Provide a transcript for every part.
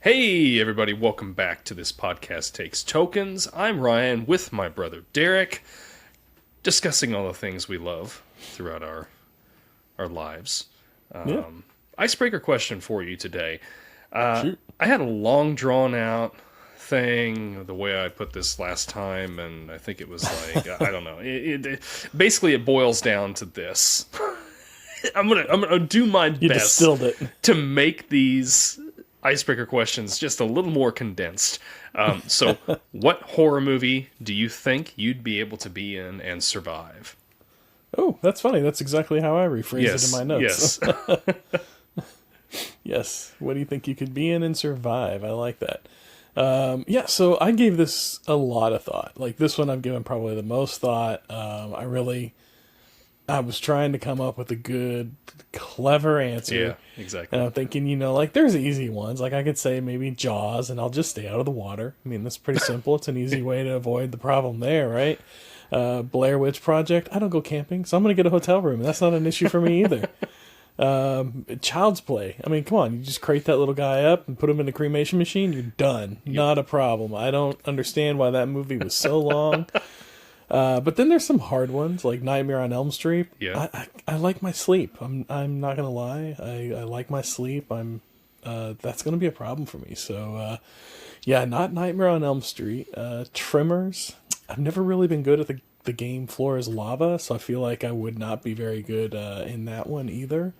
Hey, everybody, welcome back to this podcast Takes Tokens. I'm Ryan with my brother Deric, discussing all the things we love throughout our lives. Yeah. Icebreaker question for you today. Shoot. I had a long, drawn-out thing, the way I put this last time, and I think it was like, I don't know. Basically, it boils down to this. I'm gonna do my You best distilled it. to make these icebreaker questions just a little more condensed. So, what horror movie do you think you'd be able to be in and survive? Oh, that's funny. That's exactly how I rephrased it in my notes. Yes. Yes. What do you think you could be in and survive? I like that. Yeah, so I gave this a lot of thought. Like, this one I've given probably the most thought. I was trying to come up with a good, clever answer. Yeah, exactly. And I'm thinking, like, there's easy ones. Like, I could say maybe Jaws, and I'll just stay out of the water. I mean, that's pretty simple. It's an easy way to avoid the problem there, right? Blair Witch Project, I don't go camping, so I'm going to get a hotel room, and that's not an issue for me either. Child's Play. I mean, come on, you just crate that little guy up and put him in the cremation machine, you're done. Yep. Not a problem. I don't understand why that movie was so long. But then there's some hard ones like Nightmare on Elm Street. Yeah. I like my sleep. I'm not gonna lie. I like my sleep. That's gonna be a problem for me. So yeah, not Nightmare on Elm Street. Tremors. I've never really been good at the game Floor is Lava, so I feel like I would not be very good in that one either.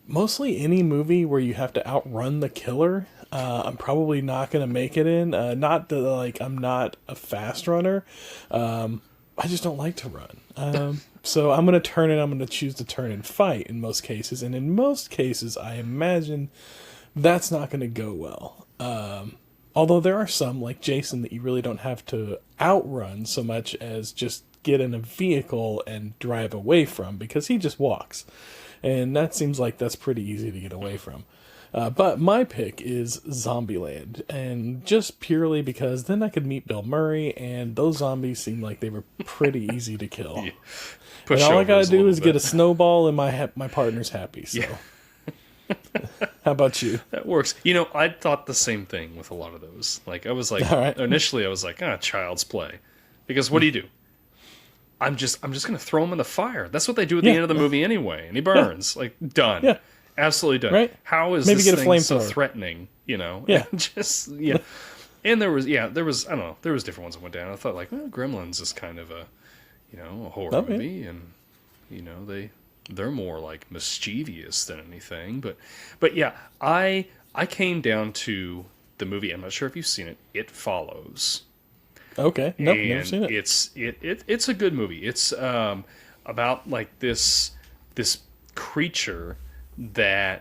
Mostly any movie where you have to outrun the killer, I'm probably not going to make it in. Not that, like, I'm not a fast runner. I just don't like to run. So I'm going to choose to turn and fight in most cases. And in most cases, I imagine that's not going to go well. Although there are some, like Jason, that you really don't have to outrun so much as just get in a vehicle and drive away from, because he just walks. And that seems like that's pretty easy to get away from. But my pick is Zombieland, and just purely because then I could meet Bill Murray, and those zombies seem like they were pretty easy to kill. Yeah. And all I gotta do is get a snowball, and my partner's happy. So, yeah. How about you? That works. I thought the same thing with a lot of those. Like, I was like, initially I was like, Child's Play, because what do you do? I'm just gonna throw him in the fire. That's what they do at the end of the movie anyway, and he burns. Like, done. Yeah. Absolutely done. Right? How is maybe this thing so threatening? Yeah. Just yeah. And there was I don't know. There was different ones that went down. I thought like, well, Gremlins is kind of a horror movie, and they're more like mischievous than anything. But yeah, I came down to the movie. I'm not sure if you've seen it. It Follows. Okay. Nope, never seen it. It's a good movie. It's about like this creature that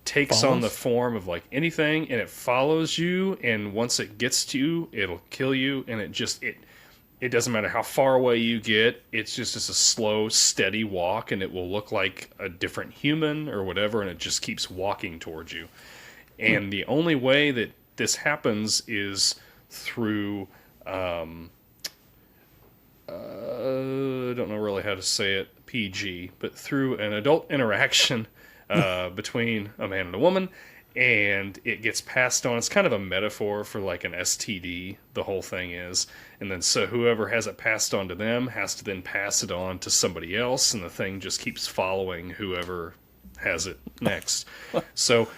takes on the form of like anything, and it follows you, and once it gets to you, it'll kill you, and it doesn't matter how far away you get. It's just a slow, steady walk, and it will look like a different human or whatever, and it just keeps walking towards you. And the only way that this happens is through I don't know really how to say it PG, but through an adult interaction between a man and a woman, and it gets passed on. It's kind of a metaphor for like an STD, the whole thing is. And then so whoever has it passed on to them has to then pass it on to somebody else, and the thing just keeps following whoever has it next. So,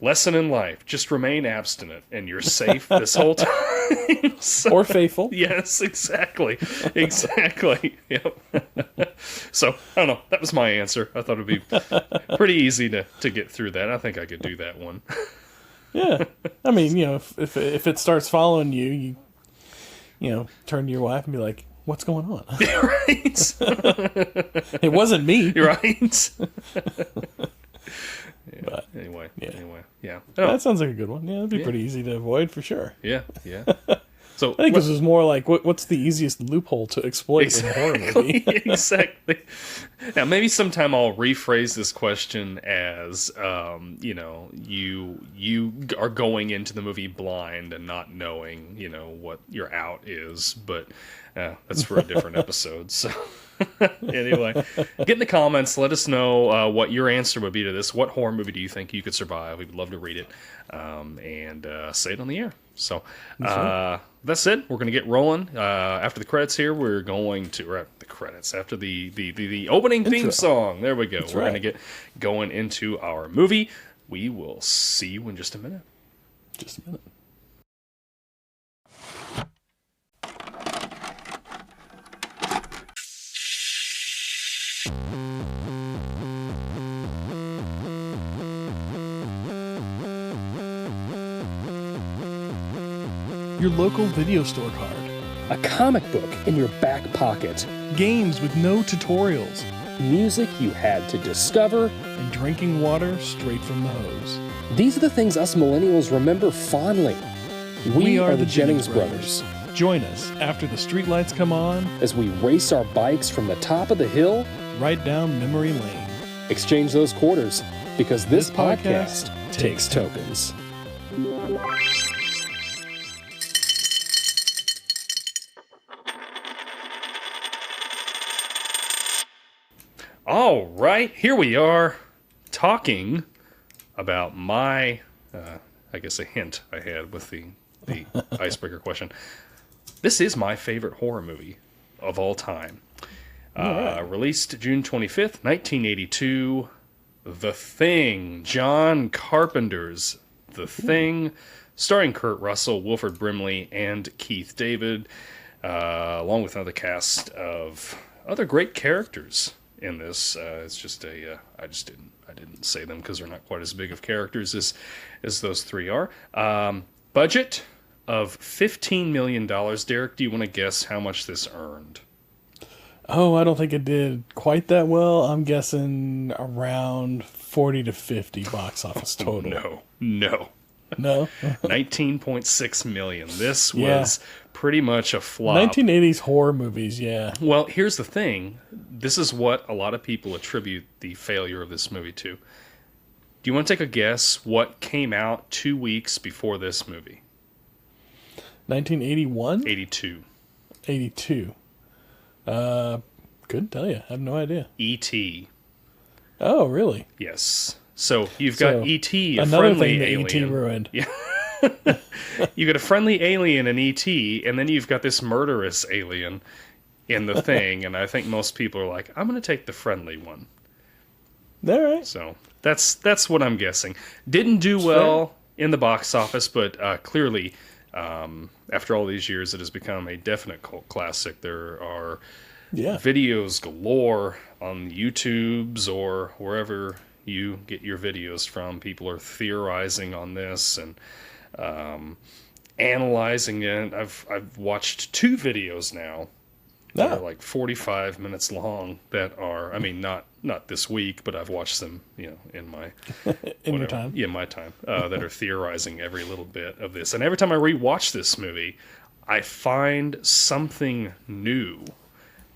lesson in life, just remain abstinent and you're safe this whole time. So, or faithful. Yes, exactly. Yep. So, I don't know. That was my answer. I thought it would be pretty easy to get through that. I think I could do that one. Yeah. I mean, if it starts following you, turn to your wife and be like, what's going on? Right? It wasn't me. Right? Yeah. But, anyway, yeah. That sounds like a good one. Yeah, it'd be pretty easy to avoid for sure. Yeah. So I think this is more like what's the easiest loophole to exploit in a horror movie? Exactly. Now, maybe sometime I'll rephrase this question as, you are going into the movie blind and not knowing, what your out is. But that's for a different episode. So. Anyway, get in the comments. Let us know what your answer would be to this. What horror movie do you think you could survive? We would love to read it and say it on the air. So that's it. We're going to get rolling. After the credits here, we're going to... Or the credits. After the opening theme song. There we go. We're going to get going into our movie. We will see you in just a minute. Just a minute. Your local video store card. A comic book in your back pocket. Games with no tutorials. Music you had to discover. And drinking water straight from the hose. These are the things us millennials remember fondly. We are the Jennings brothers. Join us after the streetlights come on as we race our bikes from the top of the hill right down memory lane. Exchange those quarters because this podcast takes tokens. All right, here we are talking about my, I guess a hint I had with the icebreaker question. This is my favorite horror movie of all time. Released June 25th, 1982. The Thing, John Carpenter's The Thing, starring Kurt Russell, Wilford Brimley, and Keith David, along with another cast of other great characters in this. It's just I didn't say them because they're not quite as big of characters as those three are. Budget of $15 million. Deric, do you want to guess how much this earned? Oh, I don't think it did quite that well. I'm guessing around 40 to 50 box office total. No. No? 19.6 million. This was pretty much a flop. 1980s horror movies, yeah. Well, here's the thing. This is what a lot of people attribute the failure of this movie to. Do you want to take a guess what came out 2 weeks before this movie? 1981? 82. 82. Couldn't tell you. I have no idea. E.T. Oh, really? Yes. So you've got E.T., a another friendly thing that alien. E.T. ruined. Yeah. You got a friendly alien in E.T., and then you've got this murderous alien in The Thing, and I think most people are like, I'm going to take the friendly one. All right. So that's what I'm guessing. Didn't do well in the box office, but clearly, after all these years, it has become a definite cult classic. There are videos galore on YouTubes or wherever you get your videos from. People are theorizing on this and analyzing it. I've watched 2 videos now that are like 45 minutes long that are, I mean, not this week, but I've watched them, in my your time. Yeah, my time. That are theorizing every little bit of this. And every time I rewatch this movie, I find something new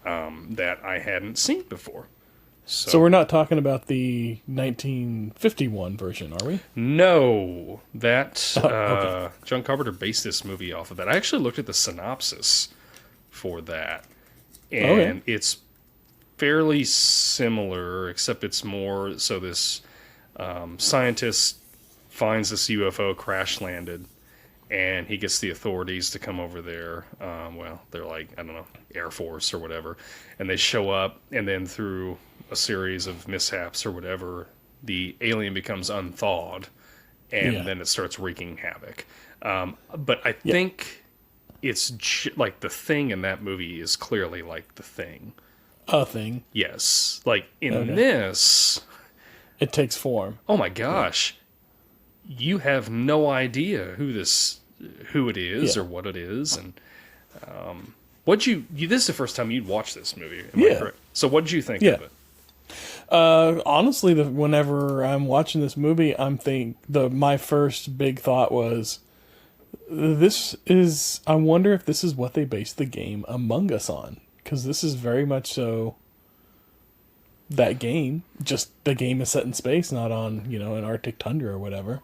that I hadn't seen before. So we're not talking about the 1951 version, are we? No. That okay. John Carpenter based this movie off of that. I actually looked at the synopsis for that. And it's fairly similar, except it's more so this scientist finds this UFO crash landed, and he gets the authorities to come over there. They're like, I don't know, Air Force or whatever. And they show up, and then through a series of mishaps or whatever, the alien becomes unthawed, and then it starts wreaking havoc. But I think it's like The Thing in that movie is clearly like The Thing. A Thing. Yes. Like in this, it takes form. Oh my gosh. You have no idea who it is or what it is. And this is the first time you'd watched this movie, am I correct? So what did you think of it? Honestly, whenever I'm watching this movie, my first big thought was, I wonder if this is what they based the game Among Us on. Because this is very much so that game. Just the game is set in space, not on, an Arctic tundra or whatever.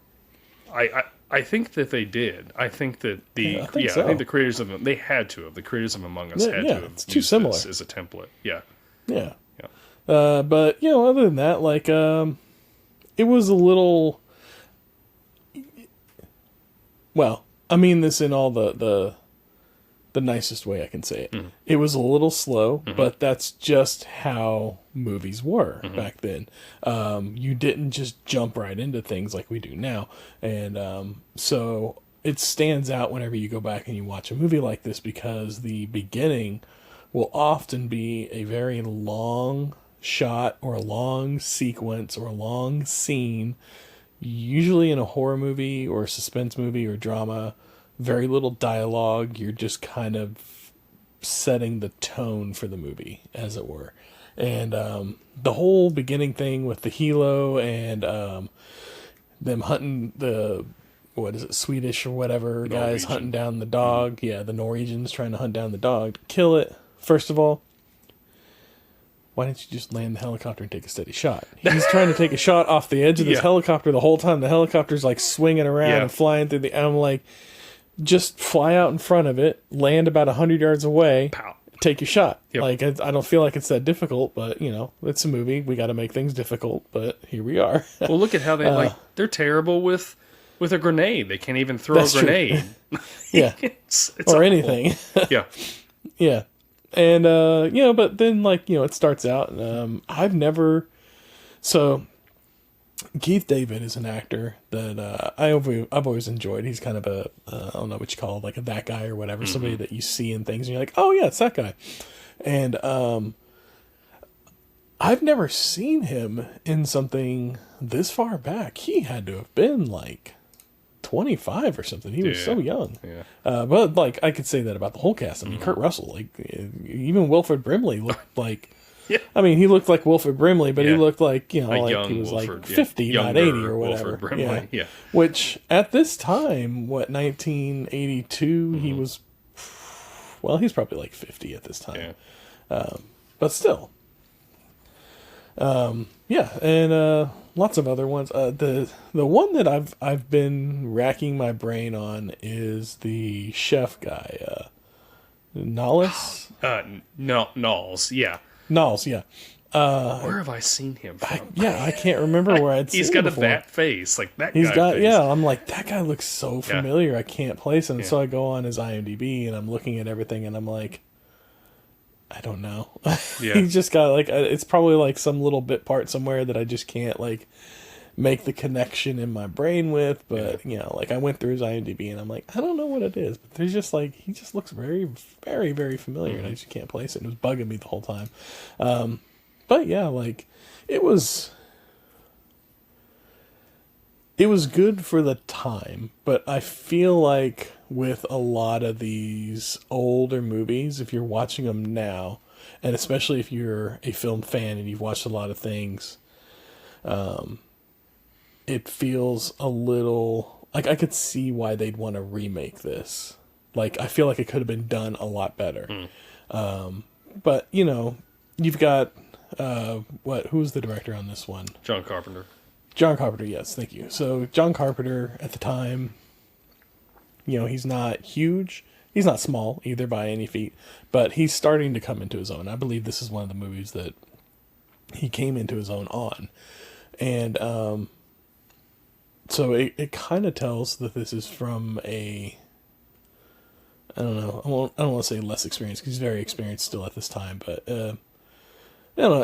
I think that they did. I think that I think the creators of the creators of Among Us had to have it's too similar this as a template. Yeah. Yeah. Yeah. But other than that, like, it was a little. Well, I mean this in all the nicest way I can say it. Mm-hmm. It was a little slow, but that's just how movies were back then. You didn't just jump right into things like we do now, and so it stands out whenever you go back and you watch a movie like this, because the beginning will often be a very long shot or a long sequence or a long scene, usually in a horror movie or a suspense movie or drama. Very little dialogue. You're just kind of setting the tone for the movie, as it were. And the whole beginning thing with the helo and them hunting the, what is it, Swedish or whatever, guys hunting down the dog. Yeah, the Norwegians trying to hunt down the dog to kill it. First of all, why didn't you just land the helicopter and take a steady shot? He's trying to take a shot off the edge of this helicopter the whole time. The helicopter's like swinging around and flying through the... I'm like... Just fly out in front of it, land about 100 yards away, Pow. Take your shot. Yep. Like, I don't feel like it's that difficult, but, it's a movie. We got to make things difficult, but here we are. Well, look at how they're terrible with a grenade. They can't even throw a grenade. Yeah. it's or awful. anything. Yeah. Yeah. And, but then, it starts out, and I've never... So... Keith David is an actor that I've always enjoyed. He's kind of a I don't know what you call it, like a that guy or whatever, somebody that you see in things and you're like, oh yeah, it's that guy. And I've never seen him in something this far back. He had to have been like 25 or something. He was so young. Yeah. But like I could say that about the whole cast. I mean, Kurt Russell, like even Wilford Brimley looked like. Yeah. I mean, he looked like Wilford Brimley, but he looked like, like young he was Wilford, like 50, not 80 or whatever. Wilford Brimley, yeah. Which, at this time, 1982, he was, well, he's probably like 50 at this time. Yeah. But still. And lots of other ones. The one that I've been racking my brain on is the chef guy, Nollis? Knowles, yeah. Knowles, yeah. Where have I seen him from? I can't remember where I'd seen him. He's got before. that face, like that He's guy got, face. I'm like, that guy looks so familiar. I can't place him. So I go on his IMDb and I'm looking at everything and I'm like, I don't know. Yeah. He's just got like, it's probably like some little bit part somewhere that I just can't like make the connection in my brain with. But, like I went through his IMDb and I'm like, I don't know what it is. But there's just like, he just looks very, very, very familiar and I just can't place it. It was bugging me the whole time. But yeah, like it was good for the time, but I feel like with a lot of these older movies, if you're watching them now, and especially if you're a film fan and you've watched a lot of things, it feels a little like I could see why they'd want to remake this. Like I feel like it could have been done a lot better. But you've got who's the director on this one? John Carpenter. John Carpenter, yes, thank you. So John Carpenter at the time, he's not huge. He's not small either by any feat, but he's starting to come into his own. I believe this is one of the movies that he came into his own on. And so it kind of tells that this is from a, I don't know, I don't want to say less experienced because he's very experienced still at this time, but I don't know.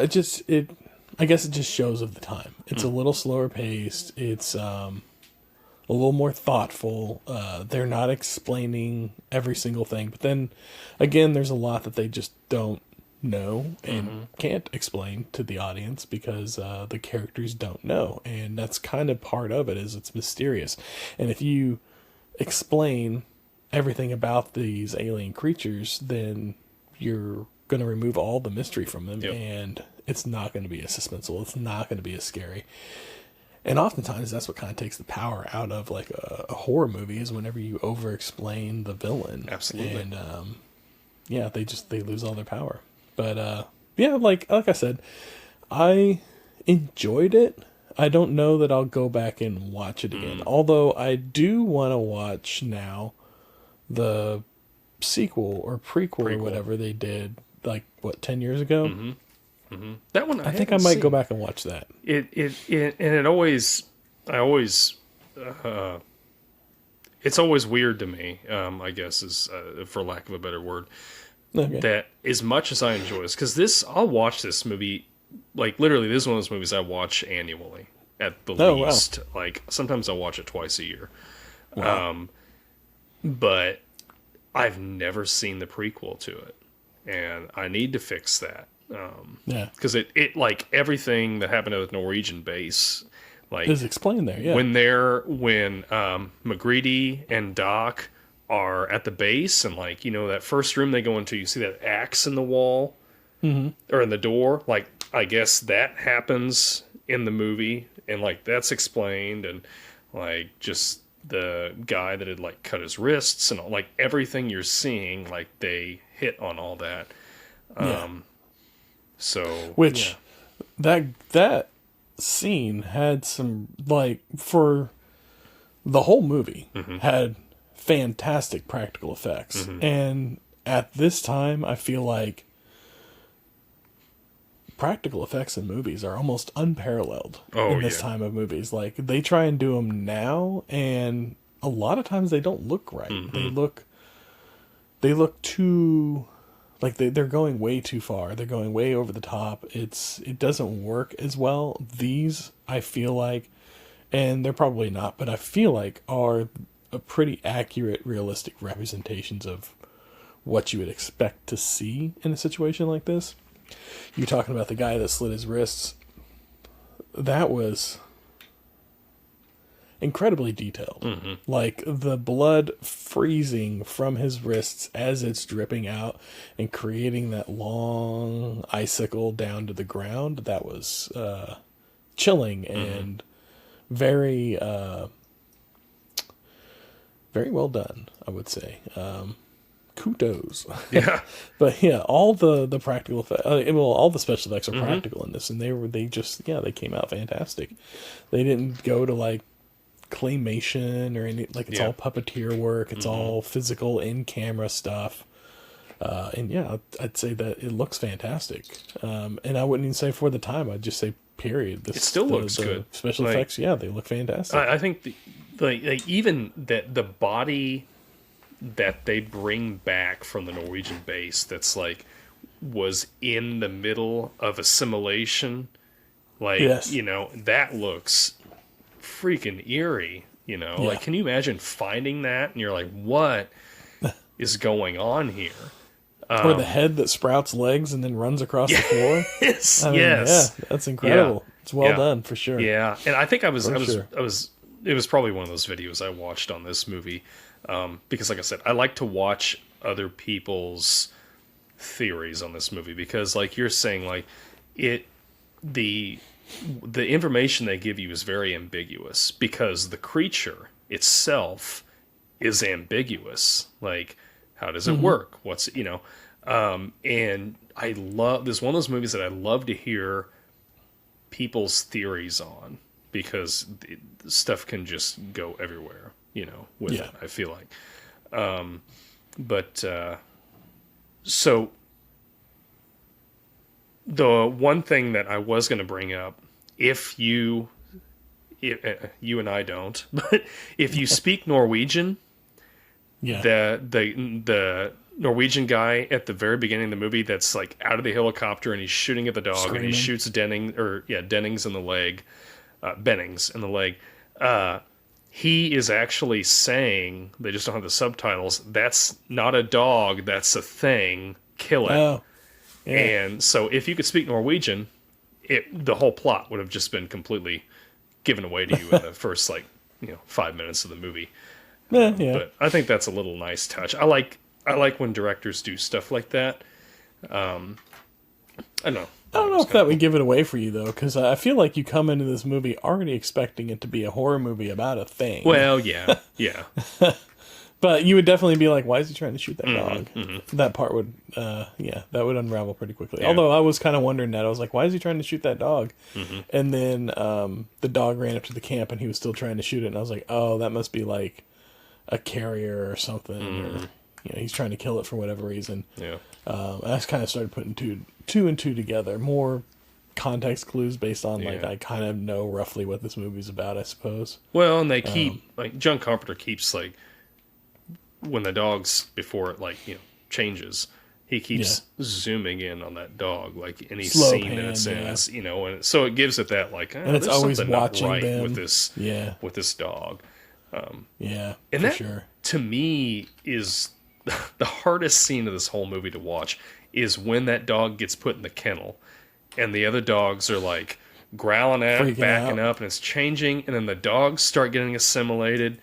I guess it just shows of the time. It's a little slower paced. It's a little more thoughtful. They're not explaining every single thing, but then again, there's a lot that they just don't know and can't explain to the audience because the characters don't know, and that's kind of part of it. Is it's mysterious, and if you explain everything about these alien creatures, then you're going to remove all the mystery from them, and it's not going to be as suspenseful. It's not going to be as scary. And oftentimes that's what kind of takes the power out of like a horror movie is whenever you over explain the villain. Absolutely. And they lose all their power. But like I said, I enjoyed it. I don't know that I'll go back and watch it again. Although I do want to watch now the sequel or prequel or whatever they did, like, 10 years ago? That one I think I might go back and watch that. It's always weird to me, I guess is for lack of a better word, that as much as I enjoy this, because I'll watch this movie, like literally this is one of those movies I watch annually at the least. Wow. Like sometimes I'll watch it twice a year. Wow. But I've never seen the prequel to it, and I need to fix that. Because it like everything that happened at the Norwegian base, like is explained there. Yeah, when McGreedy and Doc are at the base, and like that first room they go into, you see that axe in the wall or in the door. Like I guess that happens in the movie, and like that's explained, and like just the guy that had like cut his wrists and all, like everything you're seeing, like they hit on all that. That scene had some, like, for the whole movie had fantastic practical effects, and at this time I feel like practical effects in movies are almost unparalleled in this time of movies. Like they try and do them now, and a lot of times they don't look right. They look too, like they're going way too far. They're going way over the top. It doesn't work as well. These, I feel like, and they're probably not, but I feel like are a pretty accurate, realistic representations of what you would expect to see in a situation like this. You're talking about the guy that slit his wrists. That was incredibly detailed. Like the blood freezing from his wrists as it's dripping out and creating that long icicle down to the ground. That was chilling and very, very well done, I would say. Kudos. Yeah. But yeah, all the practical effects, all the special effects are practical in this, and they came out fantastic. They didn't go to like claymation or any, like it's all puppeteer work. It's all physical in camera stuff. And yeah, I'd say that it looks fantastic. And I wouldn't even say for the time, I'd just say period. It still looks good. Special effects, yeah, they look fantastic. I think even that the body that they bring back from the Norwegian base that's like was in the middle of assimilation, like that looks freaking eerie. Like can you imagine finding that and you're like, what is going on here? Or the head that sprouts legs and then runs across the floor. Yes, yeah, that's incredible. It's well done for sure. Yeah, and I think it was probably one of those videos I watched on this movie. Because like I said, I like to watch other people's theories on this movie because like you're saying, like the information they give you is very ambiguous because the creature itself is ambiguous. Like, how does it work? What's, and I love, this is one of those movies that I love to hear people's theories on because stuff can just go everywhere. With it, I feel like. So the one thing that I was going to bring up, if you and I don't, but if you speak Norwegian, the Norwegian guy at the very beginning of the movie that's like out of the helicopter and he's shooting at the dog and he shoots Dennings in the leg, Bennings in the leg. He is actually saying, they just don't have the subtitles, that's not a dog, that's a thing, kill it. Oh, yeah. And so if you could speak Norwegian, the whole plot would have just been completely given away to you in the first 5 minutes of the movie. But I think that's a little nice touch. I like when directors do stuff like that. I don't know. I don't know if that would give it away for you, though, because I feel like you come into this movie already expecting it to be a horror movie about a thing. Well, yeah. But you would definitely be like, why is he trying to shoot that dog? That part would, that would unravel pretty quickly. Yeah. Although I was kind of wondering that. I was like, why is he trying to shoot that dog? And then the dog ran up to the camp and he was still trying to shoot it. And I was like, oh, that must be like a carrier or something. Or he's trying to kill it for whatever reason. Yeah. I just kind of started putting two and two together. More context clues based on like I kind of know roughly what this movie's about, I suppose. Well, and they keep like John Carpenter keeps like when the dog's before it changes. He keeps zooming in on that dog, like any Slow scene pan, that it's in, and so it gives it that like, and it's always watching right them with this dog. And that sure. to me is the hardest scene of this whole movie to watch is when that dog gets put in the kennel, and the other dogs are like growling at it, backing up, and it's changing, and then the dogs start getting assimilated,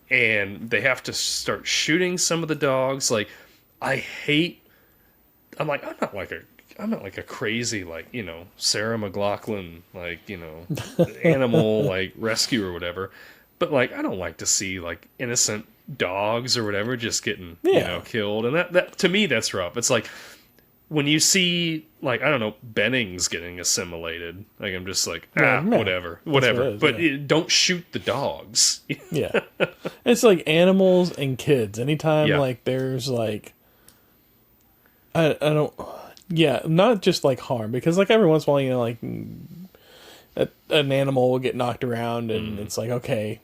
and they have to start shooting some of the dogs. Like, I'm not like a crazy Sarah McLachlan animal like rescue or whatever, but like I don't like to see like innocent dogs or whatever just getting killed, and that to me that's rough. It's like when you see like I don't know Bennings getting assimilated, like I'm just like whatever, but don't shoot the dogs. It's like animals and kids. Anytime like there's like I don't. Yeah, not just like harm, because like every once in a while, like an animal will get knocked around, and it's like okay,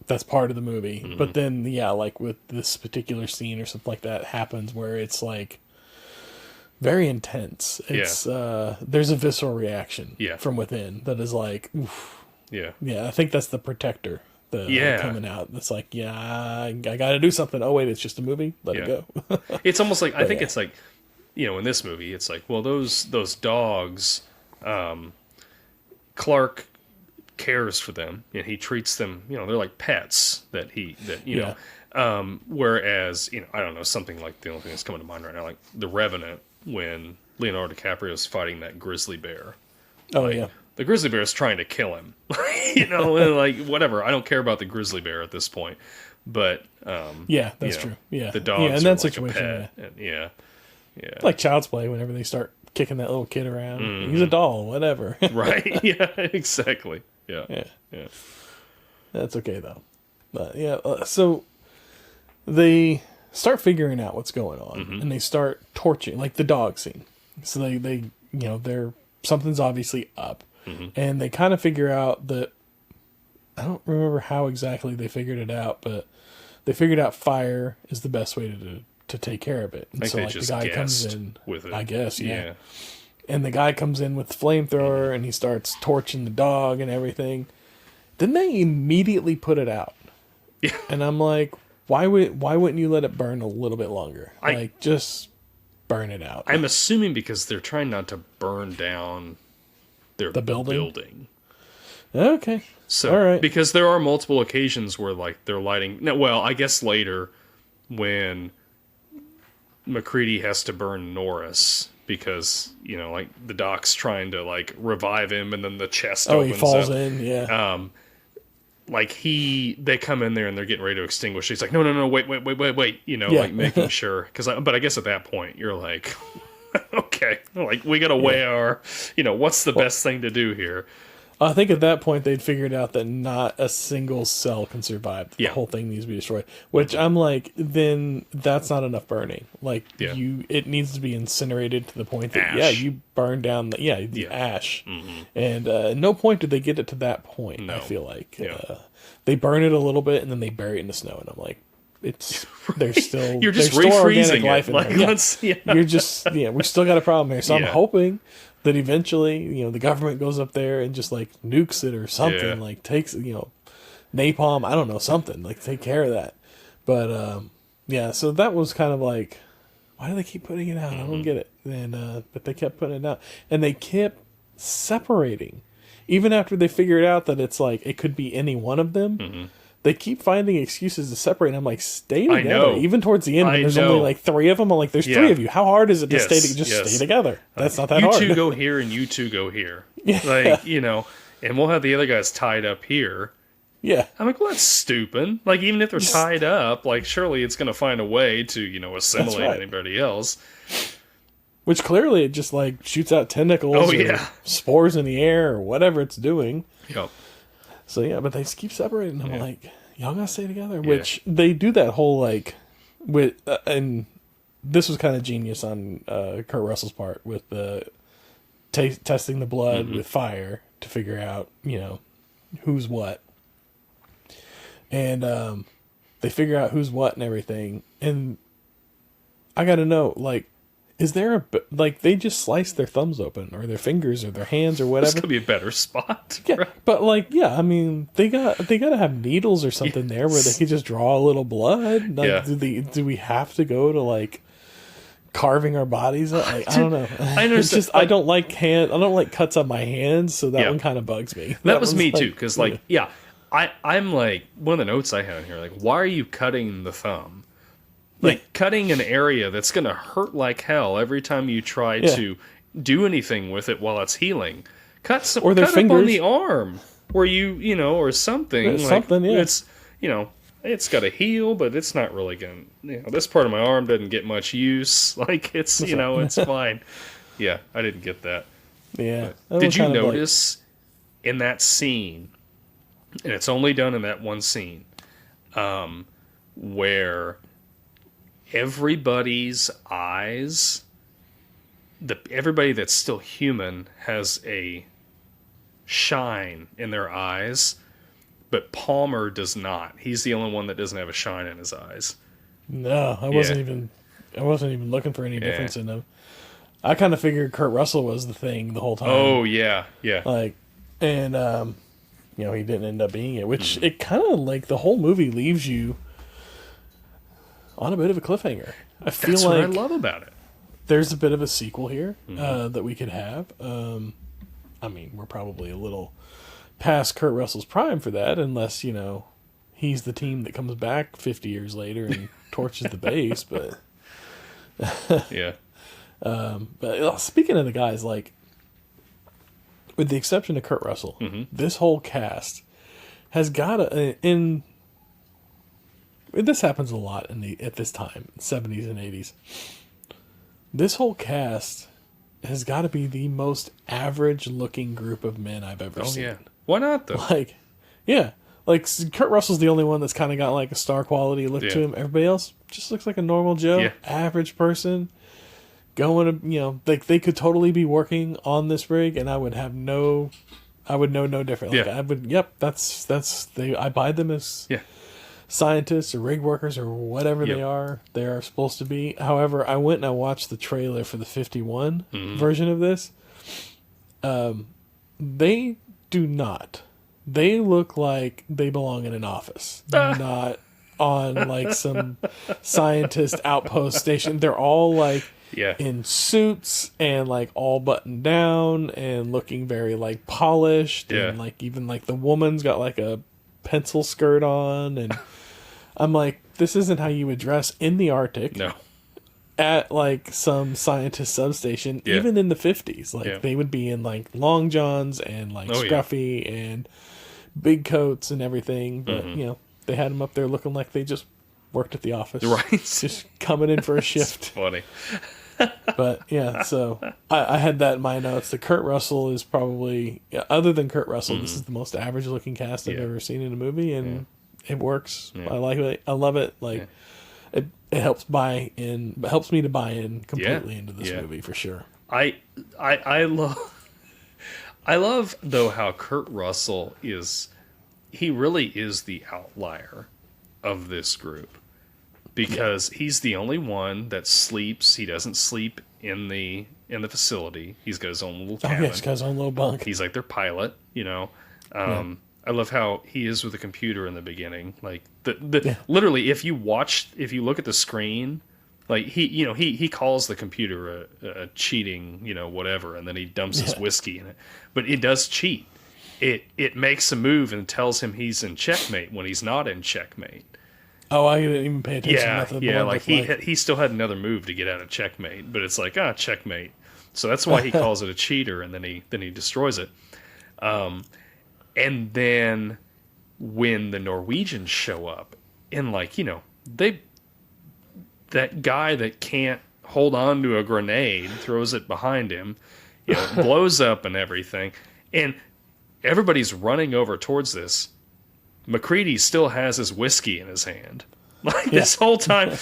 that's part of the movie. But then like with this particular scene or something like that happens where it's like very intense. It's there's a visceral reaction from within that is like, oof. I think that's the protector. Coming out. It's like, I got to do something. Oh wait, it's just a movie. Let it go. It's almost like I think it's like, in this movie, it's like, well, those dogs, Clark cares for them and he treats them. They're like pets that whereas I don't know, something like the only thing that's coming to mind right now, like The Revenant, when Leonardo DiCaprio is fighting that grizzly bear. The grizzly bear is trying to kill him, and like whatever. I don't care about the grizzly bear at this point, but that's true. Yeah, the dogs in that are like situation, a pet. And, like Child's Play. Whenever they start kicking that little kid around, he's a doll, whatever. Right? Yeah, exactly. Yeah. That's okay though. But so they start figuring out what's going on, and they start torching, like the dog scene. So they they're something's obviously up. And they kind of figure out that, I don't remember how exactly they figured it out, but they figured out fire is the best way to take care of it. And so like the guy comes in with it. I guess, and the guy comes in with the flamethrower and he starts torching the dog and everything. Then they immediately put it out. Yeah. And I'm like, why wouldn't you let it burn a little bit longer? Just burn it out. I'm assuming because they're trying not to burn down the building. Okay. So, all right. Because there are multiple occasions where like they're lighting. No, well, I guess later when MacReady has to burn Norris because like the doc's trying to like revive him, and then the chest opens he falls up. in. Like they come in there and they're getting ready to extinguish. He's like, no, wait, like making sure. But I guess at that point you're like, okay, like we got to weigh our, what's the best thing to do here? I think at that point they'd figured out that not a single cell can survive. The whole thing needs to be destroyed. Which I'm like, then that's not enough burning. Like it needs to be incinerated to the point that ash. You burn down the ash. And at no point did they get it to that point. No. I feel like they burn it a little bit and then they bury it in the snow, and I'm like, there's still you're just there's still refreezing life it. in Like, there. You're just we still got a problem here. So I'm hoping that eventually, the government goes up there and just like nukes it or something, like takes, napalm, I don't know, something, like take care of that. But, so that was kind of like, why do they keep putting it out? I don't get it. And, but they kept putting it out, and they kept separating. Even after they figured out that it's like, it could be any one of them, they keep finding excuses to separate. And I'm like, stay together. I know. Even towards the end, when there's only like 3 of them, I'm like, there's 3 of you. How hard is it to stay together? That's not that hard. You 2 go here and you 2 go here. Like, and we'll have the other guys tied up here. Yeah. I'm like, well, that's stupid. Like, even if they're tied up, like, surely it's going to find a way to, assimilate anybody else. Which clearly it just, like, shoots out tentacles or spores in the air or whatever it's doing. Yep. So, but they just keep separating. I'm like, y'all gotta stay together. Which they do that whole, like, and this was kind of genius on Kurt Russell's part with the testing the blood with fire to figure out, who's what. And they figure out who's what and everything. And I got to know, is there they just slice their thumbs open or their fingers or their hands or whatever? This could be a better spot. Yeah, right? but I mean, they got to have needles or something there where they could just draw a little blood. Do we have to go to carving our bodies up? I don't know. I understand. It's just I don't like cuts on my hands, so that one kind of bugs me. That was me too, because I'm one of the notes I had here, why are you cutting the thumb? Cutting an area that's going to hurt like hell every time you try to do anything with it while it's healing. Cut or their cut fingers. up on the arm, or or something. It's it's got to heal, but it's not really going to, this part of my arm doesn't get much use. It's, it's fine. Yeah, I didn't get that. Yeah. Did you notice in that scene, and it's only done in that one scene, where everybody's eyes, everybody that's still human has a shine in their eyes, but Palmer does not. He's the only one that doesn't have a shine in his eyes. No, I wasn't even looking for any difference in them. I kind of figured Kurt Russell was the thing the whole time. Oh yeah. And he didn't end up being it, which it kind of the whole movie leaves you on a bit of a cliffhanger. That's what I love about it. There's a bit of a sequel here that we could have. I mean, we're probably a little past Kurt Russell's prime for that, unless, he's the team that comes back 50 years later and torches the base, but... yeah. But speaking of the guys, with the exception of Kurt Russell, this whole cast has got this happens a lot at this time, 70s and 80s. This whole cast has got to be the most average-looking group of men I've ever seen. Yeah. Why not, though? Kurt Russell's the only one that's kind of got a star quality look to him. Everybody else just looks like a normal Joe, average person. Going to, they could totally be working on this rig, and I would know no different. I would, I buy them as scientists or rig workers or whatever they are supposed to be. However, I went and I watched the trailer for the 51 version of this. They do not. They look like they belong in an office, not on some scientist outpost station. They're all in suits and all buttoned down and looking very polished and even the woman's got a pencil skirt on, and I'm this isn't how you would dress in the Arctic. No. At some scientist substation, even in the 50s, they would be in long johns and scruffy and big coats and everything, but they had them up there looking like they just worked at the office, right? Just coming in for a shift. Funny. But so I had that in my notes. The Kurt Russell is probably, other than Kurt Russell, this is the most average looking cast I've ever seen in a movie, and it works. I like it. I love it. It helps me to buy in completely into this movie for sure. I love though how Kurt Russell he really is the outlier of this group. Because he's the only one that sleeps. He doesn't sleep in the facility. He's got his own little cabin. He's got his own little bunk. He's their pilot, I love how he is with the computer in the beginning. Literally, if you look at the screen, he calls the computer a cheating, whatever, and then he dumps his whiskey in it. But it does cheat. It makes a move and tells him he's in checkmate when he's not in checkmate. Oh, I didn't even pay attention. He still had another move to get out of checkmate, but it's checkmate. So that's why he calls it a cheater, and then he destroys it. And then when the Norwegians show up, and that guy that can't hold on to a grenade throws it behind him, blows up and everything, and everybody's running over towards this. MacReady still has his whiskey in his hand. Like this whole time,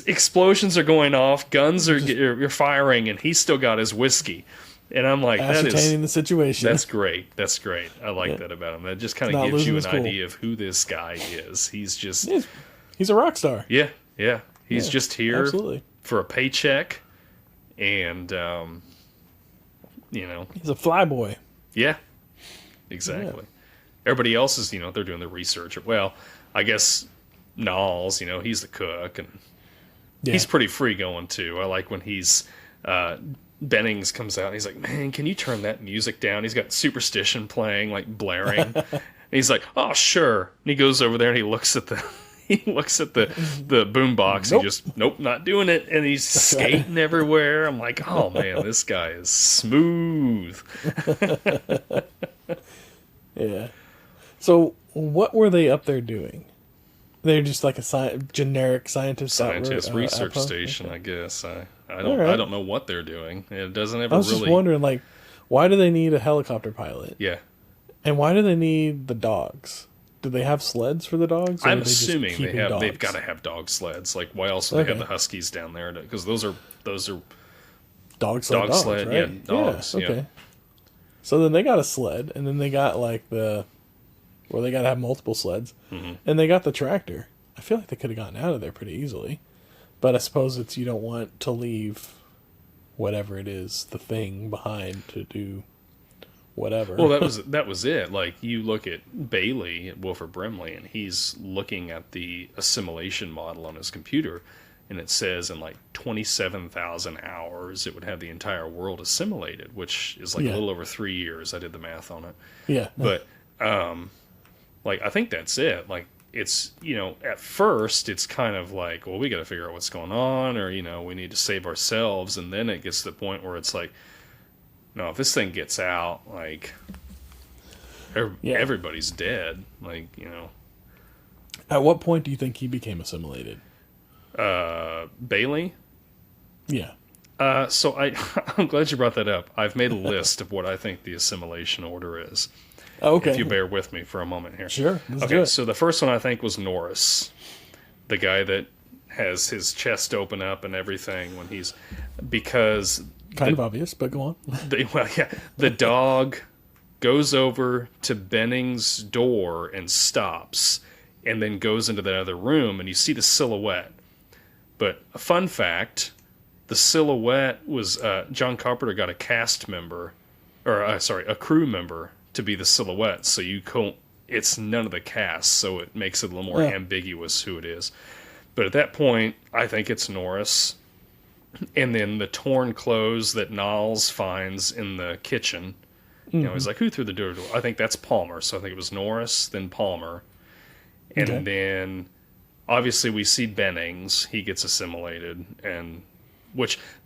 explosions are going off, guns you're firing, and he's still got his whiskey. And I'm like, ascertaining the situation. That's great. That's great. I like that about him. That just kind of gives you an idea of who this guy is. He's just he's a rock star. Yeah. He's just here absolutely. For a paycheck, and he's a flyboy. Yeah, exactly. Everybody else is, they're doing the research. Well, I guess Knowles, he's the cook, and he's pretty free going too. I like when Bennings comes out and he's like, man, can you turn that music down? He's got Superstition playing, like blaring. And he's like, oh, sure. And he goes over there and he looks at the boombox. Nope. He just, nope, not doing it. And he's skating everywhere. I'm like, oh man, this guy is smooth. Yeah. So what were they up there doing? They're just like a generic scientist research station, okay. I guess. I don't know what they're doing. It doesn't ever really. I was just wondering, like, why do they need a helicopter pilot? Yeah. And why do they need the dogs? Do they have sleds for the dogs? I'm assuming they've got to have dog sleds. Like, why else would they have the Huskies down there? Because those are dog sled, right? Yeah, dogs. Yeah, okay. Yeah. So then they got a sled, and then they got like they got to have multiple sleds, and they got the tractor. I feel like they could have gotten out of there pretty easily, but I suppose you don't want to leave whatever it is, the thing, behind to do whatever. Well, that was it. Like, you look at Bailey at Wilford Brimley, and he's looking at the assimilation model on his computer, and it says in like 27,000 hours it would have the entire world assimilated, which is like a little over 3 years. I did the math on it. Yeah. But like, I think that's it. Like, it's, at first it's kind of like, well, we got to figure out what's going on, or, we need to save ourselves. And then it gets to the point where it's like, no, if this thing gets out, like, everybody's dead. Like, At what point do you think he became assimilated? Bailey? Yeah. So I'm glad you brought that up. I've made a list of what I think the assimilation order is. Okay. If you bear with me for a moment here. Sure. Okay, so the first one I think was Norris, the guy that has his chest open up and everything when he's, because kind of obvious, but go on. The dog goes over to Benning's door and stops, and then goes into that other room, and you see the silhouette. But a fun fact, the silhouette was John Carpenter got a crew member to be the silhouette, so it's none of the cast, so it makes it a little more ambiguous who it is. But at that point, I think it's Norris. And then the torn clothes that Knowles finds in the kitchen, he's like, who threw the door? I think that's Palmer, so I think it was Norris, then Palmer. And then, obviously, we see Bennings. He gets assimilated,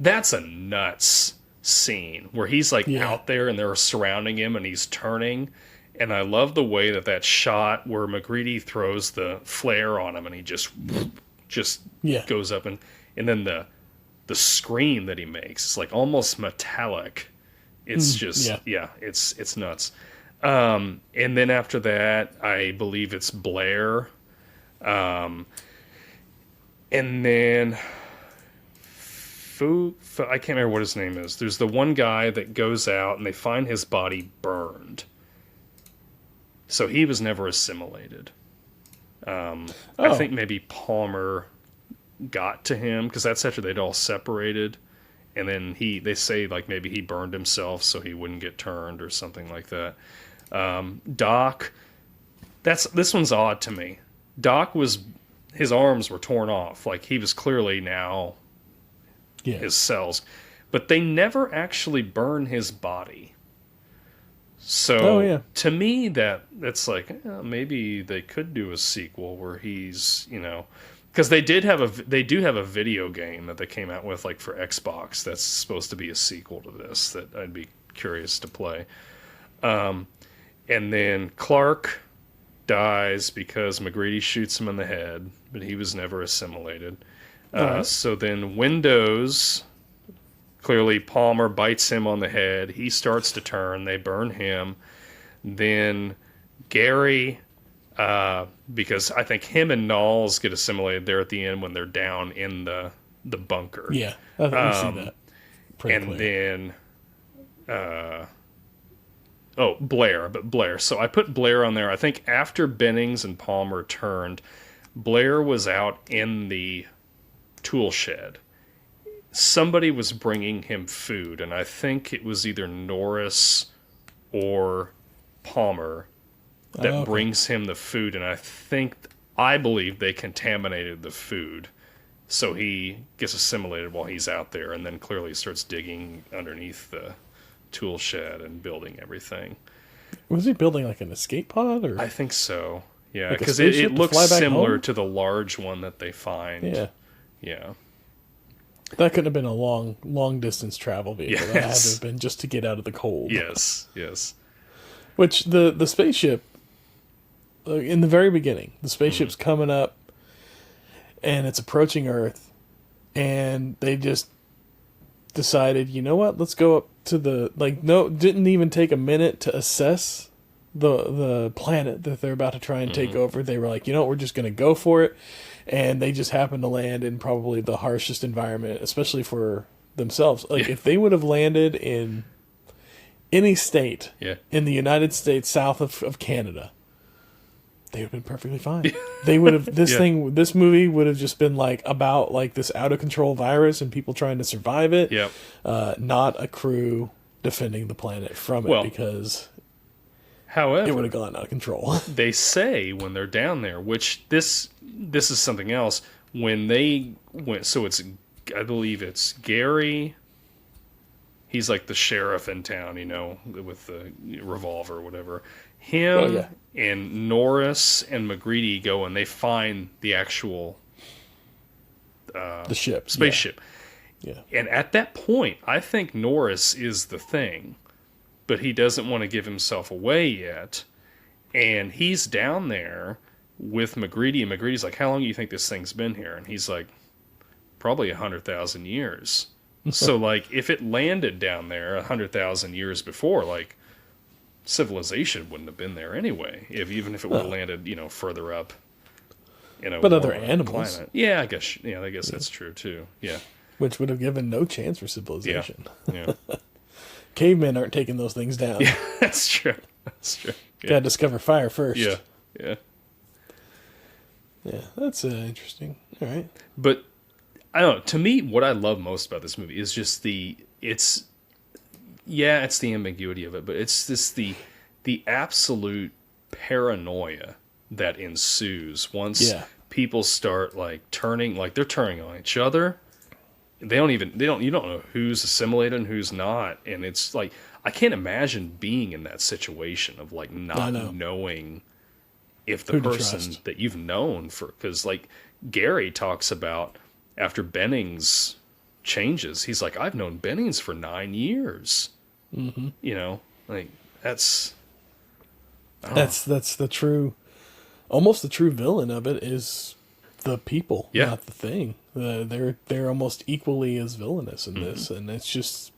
that's a nuts scene where he's like out there and they're surrounding him and he's turning. And I love the way that shot where McGreedy throws the flare on him and he just goes up, and then the scream that he makes, it's like almost metallic. It's it's nuts. And then after that, I believe it's Blair. And then I can't remember what his name is. There's the one guy that goes out and they find his body burned. So he was never assimilated. I think maybe Palmer got to him, because that's after they'd all separated. And then they say like maybe he burned himself so he wouldn't get turned or something like that. Doc, this one's odd to me. Doc his arms were torn off. Like, he was clearly now his cells. But they never actually burn his body. So to me, that's like, maybe they could do a sequel where he's, because they do have a video game that they came out with, like, for Xbox that's supposed to be a sequel to this that I'd be curious to play. And then Clark dies because McGreedy shoots him in the head, but he was never assimilated. So then Windows, clearly Palmer bites him on the head. He starts to turn. They burn him. Then Gary Because I think him and Knowles get assimilated there at the end when they're down in the bunker. Yeah, I think we see that. Pretty And clear. then, Blair. So I put Blair on there. I think after Bennings and Palmer turned, Blair was out in the tool shed. Somebody was bringing him food, and I think it was either Norris or Palmer that brings him the food, and I believe they contaminated the food. So he gets assimilated while he's out there, and then clearly starts digging underneath the tool shed and building everything. Was he building like an escape pod? Or I think so. Yeah, like because it looks fly back similar home? to the large one that they find. Yeah. Yeah. That couldn't have been a long distance travel vehicle. That had to Yes. have been just to get out of the cold. Yes. Which the spaceship, in the very beginning, the spaceship's coming up and it's approaching Earth, and they just decided, you know what, let's go up to didn't even take a minute to assess the planet that they're about to try and take over. They were like, you know what, we're just going to go for it. And they just happened to land in probably the harshest environment, especially for themselves. Like, if they would have landed in any state in the United States south of Canada, they would have been perfectly fine. They would have, this movie would have just been like about like this out of control virus and people trying to survive it. Yep. Not a crew defending the planet from it, because however, it would have gone out of control. They say when they're down there, which this is something else, when they went, so it's, I believe it's Gary, he's like the sheriff in town, you know, with the revolver or whatever. Him and Norris and McGreedy go and they find the actual The ship. spaceship. Yeah. And at that point, I think Norris is the thing, but he doesn't want to give himself away yet. And he's down there with McGreedy, and McGreedy's like, how long do you think this thing's been here? And he's like, probably 100,000 years. So, like, if it landed down there 100,000 years before, like, civilization wouldn't have been there anyway, even if it would have landed, you know, further up in a But other warmer animals. climate. Yeah, I guess that's true, too. Yeah. Which would have given no chance for civilization. Yeah. Cavemen aren't taking those things down. Yeah, that's true. That's true. Yeah. Gotta discover fire first. Yeah. Yeah. Yeah, that's interesting. All right. But I don't know. To me, what I love most about this movie is just it's the ambiguity of it, but it's just the absolute paranoia that ensues once people start like they're turning on each other. You don't know who's assimilated and who's not. And it's like, I can't imagine being in that situation of like not knowing if the person that you've known because like Gary talks about after Bennings changes, he's like, I've known Bennings for 9 years. Mm-hmm. You know, like that's the true, almost the true villain of it is the people, not the thing. They're almost equally as villainous in this, and it's just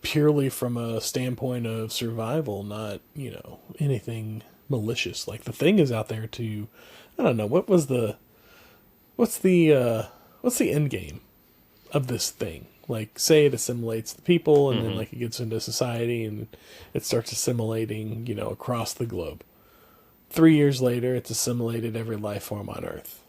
purely from a standpoint of survival, not, you know, anything malicious. Like, the thing is out there to, I don't know, what's the end game of this thing? Like, say it assimilates the people, and then like it gets into society and it starts assimilating, you know, across the globe. 3 years later, it's assimilated every life form on Earth.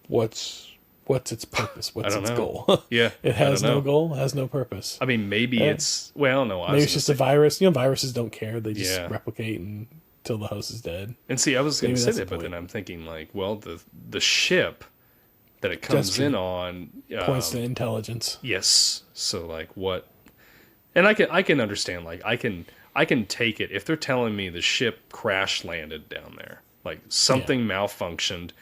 What's its purpose? What's its goal? Yeah, it has no goal, has no purpose. I mean, maybe it's maybe it's just a virus. You know, viruses don't care; they just replicate until the host is dead. And see, I was going to say that, but then I'm thinking like, well, the ship that it comes in on points to intelligence. Yes, so like what? And I can understand. Like I can take it if they're telling me the ship crash landed down there, like something malfunctioned.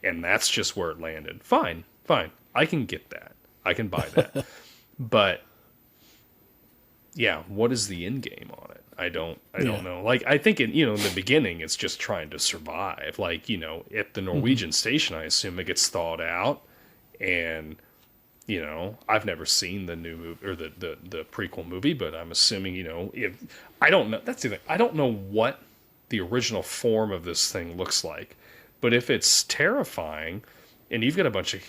And that's just where it landed. Fine. I can get that. I can buy that. But yeah, what is the end game on it? I don't know. Like, I think in the beginning, it's just trying to survive. Like, you know, at the Norwegian station, I assume it gets thawed out. And, you know, I've never seen the new movie or the prequel movie, but I'm assuming, you know, I don't know. That's the thing. I don't know what the original form of this thing looks like. But if it's terrifying, and you've got a bunch of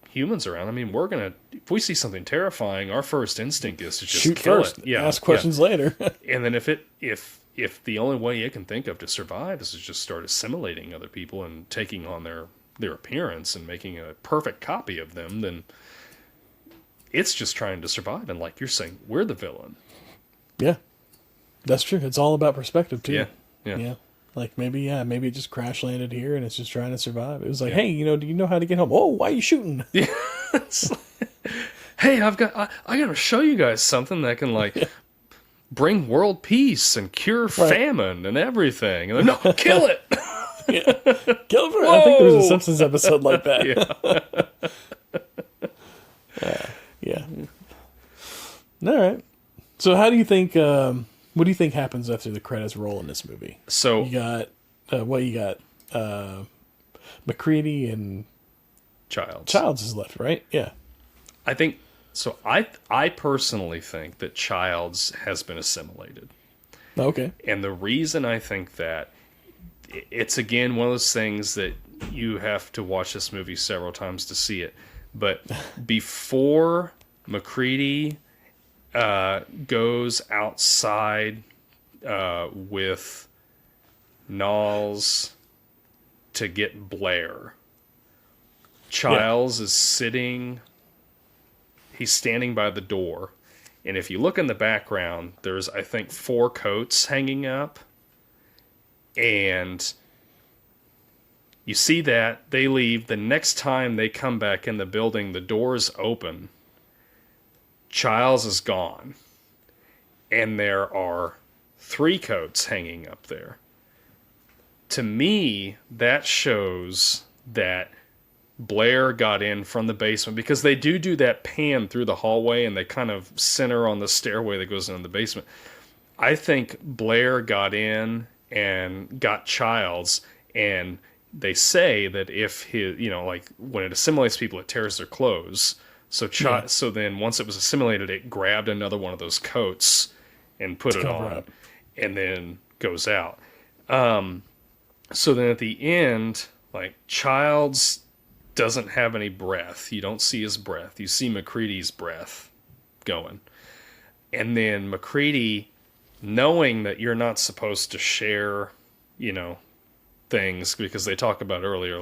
humans around, I mean, if we see something terrifying, our first instinct is to just shoot kill first, it. Yeah, ask questions later. And then if the only way it can think of to survive is to just start assimilating other people and taking on their appearance and making a perfect copy of them, then it's just trying to survive. And like you're saying, we're the villain. Yeah, that's true. It's all about perspective too. Yeah. Like maybe it just crash landed here and it's just trying to survive. It was like, hey, do you know how to get home? Oh, why are you shooting? Yeah. Hey, I got to show you guys something that can bring world peace and cure famine and everything. And no, kill it. Kill it. I think there was a Simpsons episode like that. Yeah. All right. So how do you think? What do you think happens after the credits roll in this movie? So you got McCready and Childs. Childs is left, right? Yeah. I think so. I personally think that Childs has been assimilated. Okay. And the reason I think that, it's again one of those things that you have to watch this movie several times to see it. But before McCready goes outside with Knowles to get Blair, Childs is sitting, he's standing by the door, and if you look in the background, there's, I think, 4 coats hanging up, and you see that, they leave. The next time they come back in the building, the door's open, Childs is gone, and there are 3 coats hanging up there. To me, that shows that Blair got in from the basement, because they do that pan through the hallway and they kind of center on the stairway that goes into the basement. I think Blair got in and got Childs, and they say that if his, when it assimilates people, it tears their clothes. So then once it was assimilated, it grabbed another one of those coats and put it on, and then goes out. So then at the end, Childs doesn't have any breath. You don't see his breath. You see McCready's breath going. And then McCready, knowing that you're not supposed to share, things, because they talk about earlier,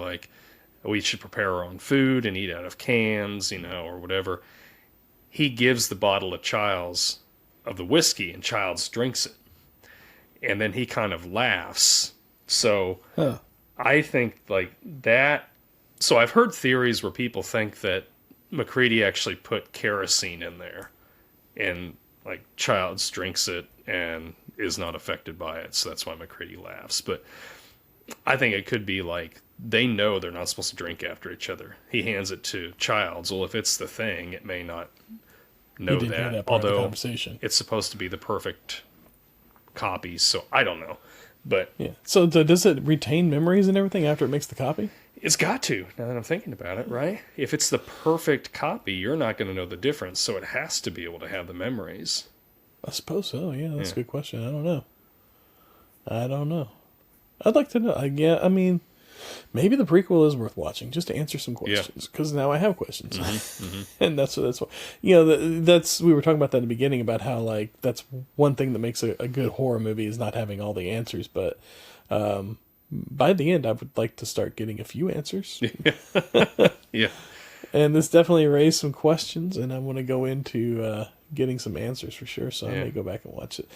we should prepare our own food and eat out of cans, or whatever. He gives the bottle to Childs of the whiskey, and Childs drinks it. And then he kind of laughs. So I think that. So I've heard theories where people think that McCready actually put kerosene in there, and Childs drinks it and is not affected by it. So that's why McCready laughs. But I think it could be they know they're not supposed to drink after each other. He hands it to Childs. Well, if it's the thing, it may not know that. Although it's supposed to be the perfect copy, so I don't know. But yeah. So does it retain memories and everything after it makes the copy? It's got to, now that I'm thinking about it, right? If it's the perfect copy, you're not going to know the difference, so it has to be able to have the memories. I suppose so, yeah. That's a good question. I don't know. I'd like to know. I mean, maybe the prequel is worth watching just to answer some questions, because now I have questions. And that's what we were talking about that in the beginning, about how that's one thing that makes a good horror movie is not having all the answers, but by the end I would like to start getting a few answers. Yeah. And this definitely raised some questions, and I want to go into getting some answers for sure, so I may go back and watch it.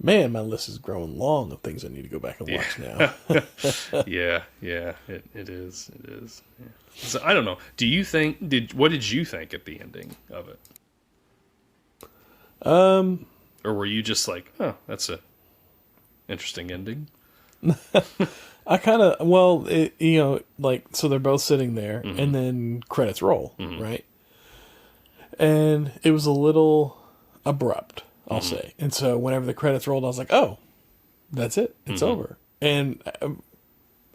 Man, my list is growing long of things I need to go back and watch now. Yeah, it is. Yeah. So I don't know. What did you think at the ending of it? Or were you just oh, that's a interesting ending? I kind of, so they're both sitting there, and then credits roll, right? And it was a little abrupt, I'll say. And so whenever the credits rolled, I was like, oh, that's it. It's over. And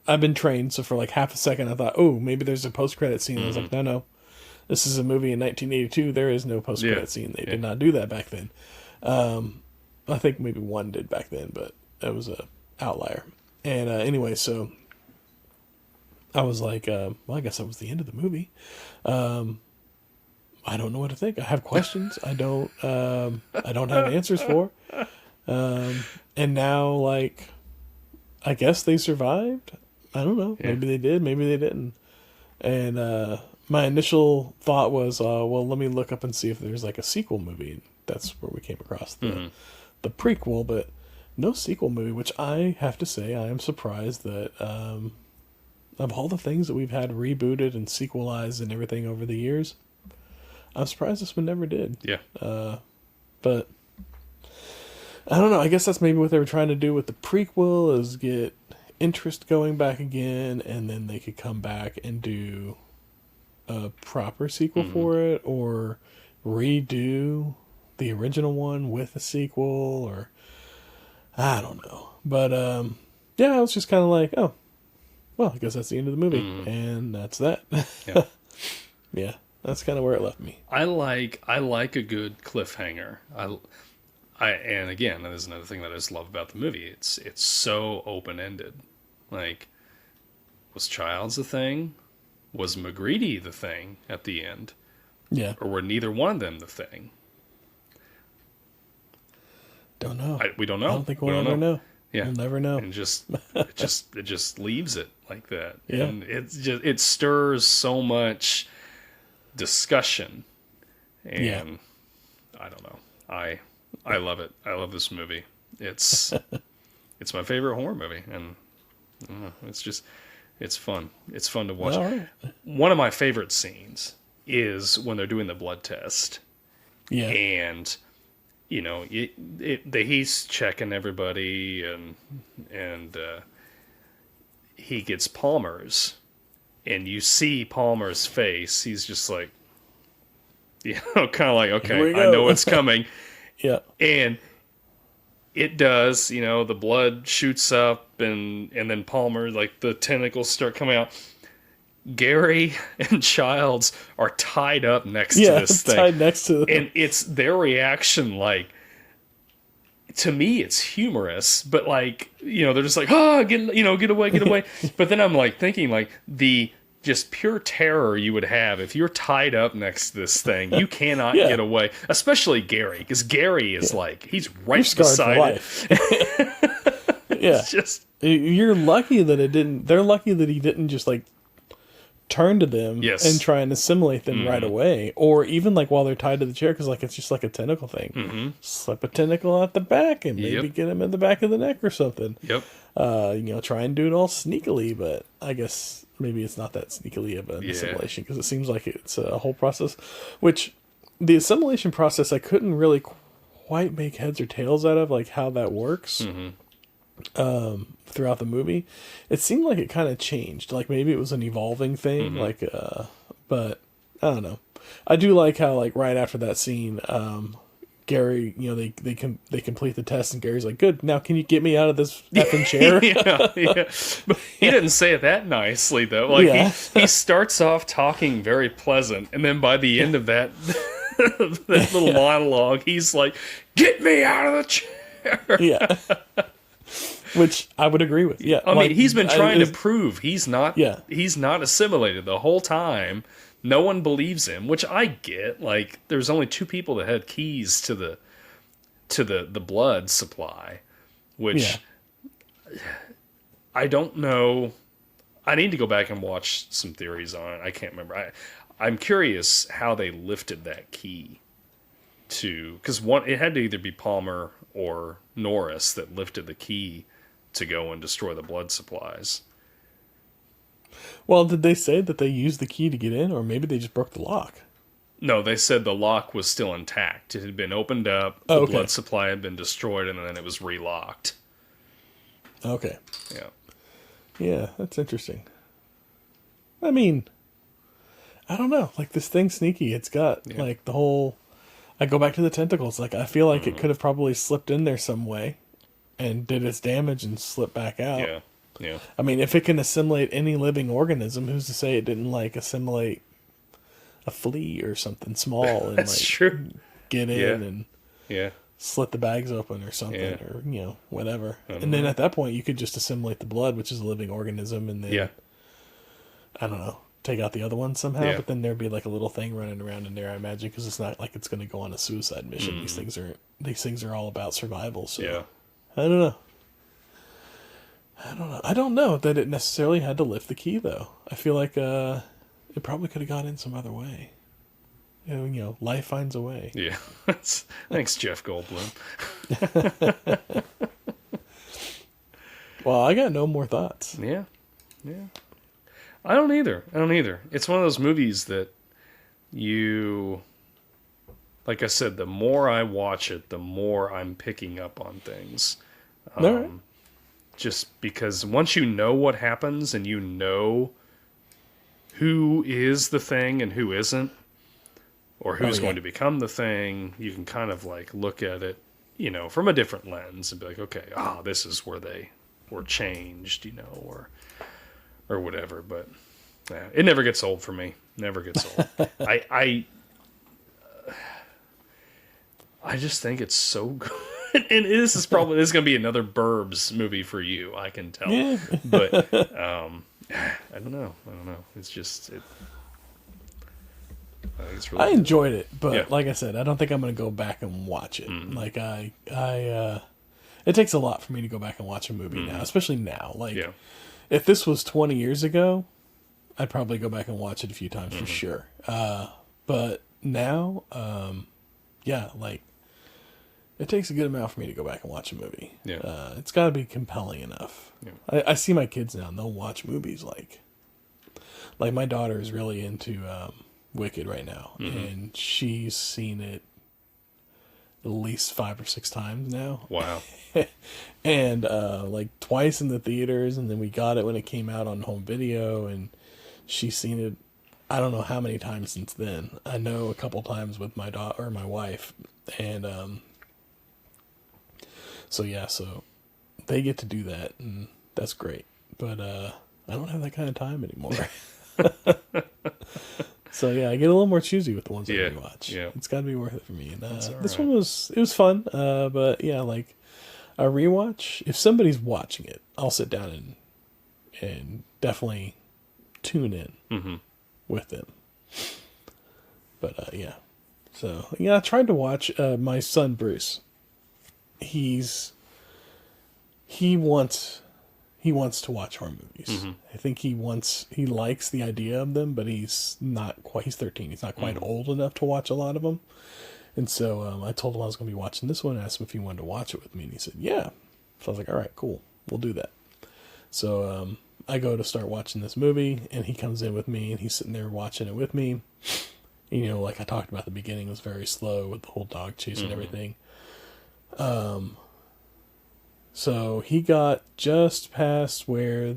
I've been trained, so for half a second I thought, oh, maybe there's a post-credit scene. I was like, no. This is a movie in 1982. There is no post-credit scene. They did not do that back then. I think maybe one did back then, but that was a outlier. And anyway, so I was like, well, I guess that was the end of the movie. I don't know what to think. I have questions. I don't have answers for. And now, like, I guess they survived. I don't know. Yeah. Maybe they did. Maybe they didn't. And my initial thought was, well, let me look up and see if there's like a sequel movie. That's where we came across the prequel, but no sequel movie. Which I have to say, I am surprised that of all the things that we've had rebooted and sequelized and everything over the years, I'm surprised this one never did. Yeah. But I don't know. I guess that's maybe what they were trying to do with the prequel, is get interest going back again, and then they could come back and do a proper sequel for it, or redo the original one with a sequel, or I don't know. But yeah, I was just kind of like, oh, well, I guess that's the end of the movie, and that's that. Yeah. Yeah, that's kind of where it left me. I like a good cliffhanger. And again, that is another thing that I just love about the movie. It's so open ended. Like, was Childs the thing? Was McGreedy the thing at the end? Yeah. Or were neither one of them the thing? Don't know. We don't know. I don't think we'll ever know. Yeah. We'll never know. And it just leaves it like that. Yeah. And it stirs so much discussion. And yeah. I don't know. I love it. I love this movie. It's my favorite horror movie, and it's fun. It's fun to watch. All right. One of my favorite scenes is when they're doing the blood test. Yeah. And he's checking everybody, and he gets Palmer's, and you see Palmer's face. He's just like, kind of like, okay, I know what's coming. Yeah. And it does, the blood shoots up, and then Palmer, like, the tentacles start coming out. Gary and Childs are tied up next to this thing. Tied next to them. And it's their reaction, like, to me, it's humorous, but, like, they're just like, get away. But then I'm, like, thinking, like, the just pure terror you would have if you're tied up next to this thing. You cannot get away, especially Gary, because Gary is like, he's right beside it. Yeah. It's just, you're lucky that it didn't. They're lucky that he didn't just like turn to them and try and assimilate them right away, or even like while they're tied to the chair, because like it's just like a tentacle thing. Slip a tentacle out the back and maybe get him in the back of the neck or something. Yep. Try and do it all sneakily, but I guess maybe it's not that sneakily of an assimilation, because it seems like it's a whole process. Which the assimilation process, I couldn't really quite make heads or tails out of, like how that works. Throughout the movie, it seemed like it kind of changed. Like maybe it was an evolving thing. But I don't know. I do like how, like, right after that scene, Gary, they complete the test, and Gary's like, "Good, now can you get me out of this effing chair?" yeah. But he didn't say it that nicely though. Like he starts off talking very pleasant, and then by the end of that that little monologue, he's like, "Get me out of the chair." Yeah. Which I would agree with. Yeah. I mean, he's been trying to prove he's not assimilated the whole time. No one believes him, which I get. Like, there's only two people that had keys to the blood supply, which I don't know. I need to go back and watch some theories on it. I can't remember. I'm curious how they lifted that key because it had to either be Palmer or Norris that lifted the key to go and destroy the blood supplies. Well, did they say that they used the key to get in, or maybe they just broke the lock? No, they said the lock was still intact. It had been opened up, the blood supply had been destroyed, and then it was relocked. Okay. Yeah. Yeah, that's interesting. I mean, I don't know. Like, this thing's sneaky. It's got, like, the whole... I go back to the tentacles. Like, I feel like it could have probably slipped in there some way and did its damage and slipped back out. Yeah. I mean, if it can assimilate any living organism, who's to say it didn't, like, assimilate a flea or something small and, That's true. get in and... Yeah. slit the bags open or something, Yeah. or whatever. And then at that point, you could just assimilate the blood, which is a living organism, and then I don't know, take out the other one somehow. Yeah. But then there'd be like a little thing running around in there, I imagine, because it's not like it's going to go on a suicide mission. These things are all about survival. So Yeah. I don't know. I don't know that it necessarily had to lift the key, though. I feel like it probably could have gone in some other way. Life finds a way. Yeah. Thanks, Jeff Goldblum. Well, I got no more thoughts. Yeah. Yeah. I don't either. It's one of those movies that like I said, the more I watch it, the more I'm picking up on things. All right. Just because once you know what happens and you know who is the thing and who isn't, or who's going to become the thing, you can kind of like look at it, from a different lens and be like, okay, this is where they were changed, or whatever. But it never gets old for me. Never gets old. I just think it's so good. And this is going to be another Burbs movie for you, I can tell. Yeah. But I don't know. It's just I think it's really I good. enjoyed it, but Yeah. like I said, I don't think I'm going to go back and watch it. Like it takes a lot for me to go back and watch a movie now, especially now. Like if this was 20 years ago, I'd probably go back and watch it a few times for sure. But now, like it takes a good amount for me to go back and watch a movie. Yeah. It's got to be compelling enough. Yeah. I see my kids now, and they'll watch movies like my daughter is really into Wicked right now, and she's seen it at least 5 or 6 times now. Wow. And like twice in the theaters, and then we got it when it came out on home video, and she's seen it I don't know how many times since then. I know a couple times with my daughter or my wife, and so they get to do that, and that's great. But I don't have that kind of time anymore. So I get a little more choosy with the ones I rewatch. Yeah, it's got to be worth it for me. And this one was fun. But like a rewatch, if somebody's watching it, I'll sit down and definitely tune in with them. But so I tried to watch my son Bruce. He wants to watch horror movies. I think he likes the idea of them, but he's 13. He's not quite old enough to watch a lot of them. And so I told him I was going to be watching this one, and asked him if he wanted to watch it with me, and he said, yeah. So I was like, all right, cool. We'll do that. So I go to start watching this movie, and he comes in with me, and he's sitting there watching it with me. And, like I talked about at the beginning, it was very slow with the whole dog chase and everything. So he got just past where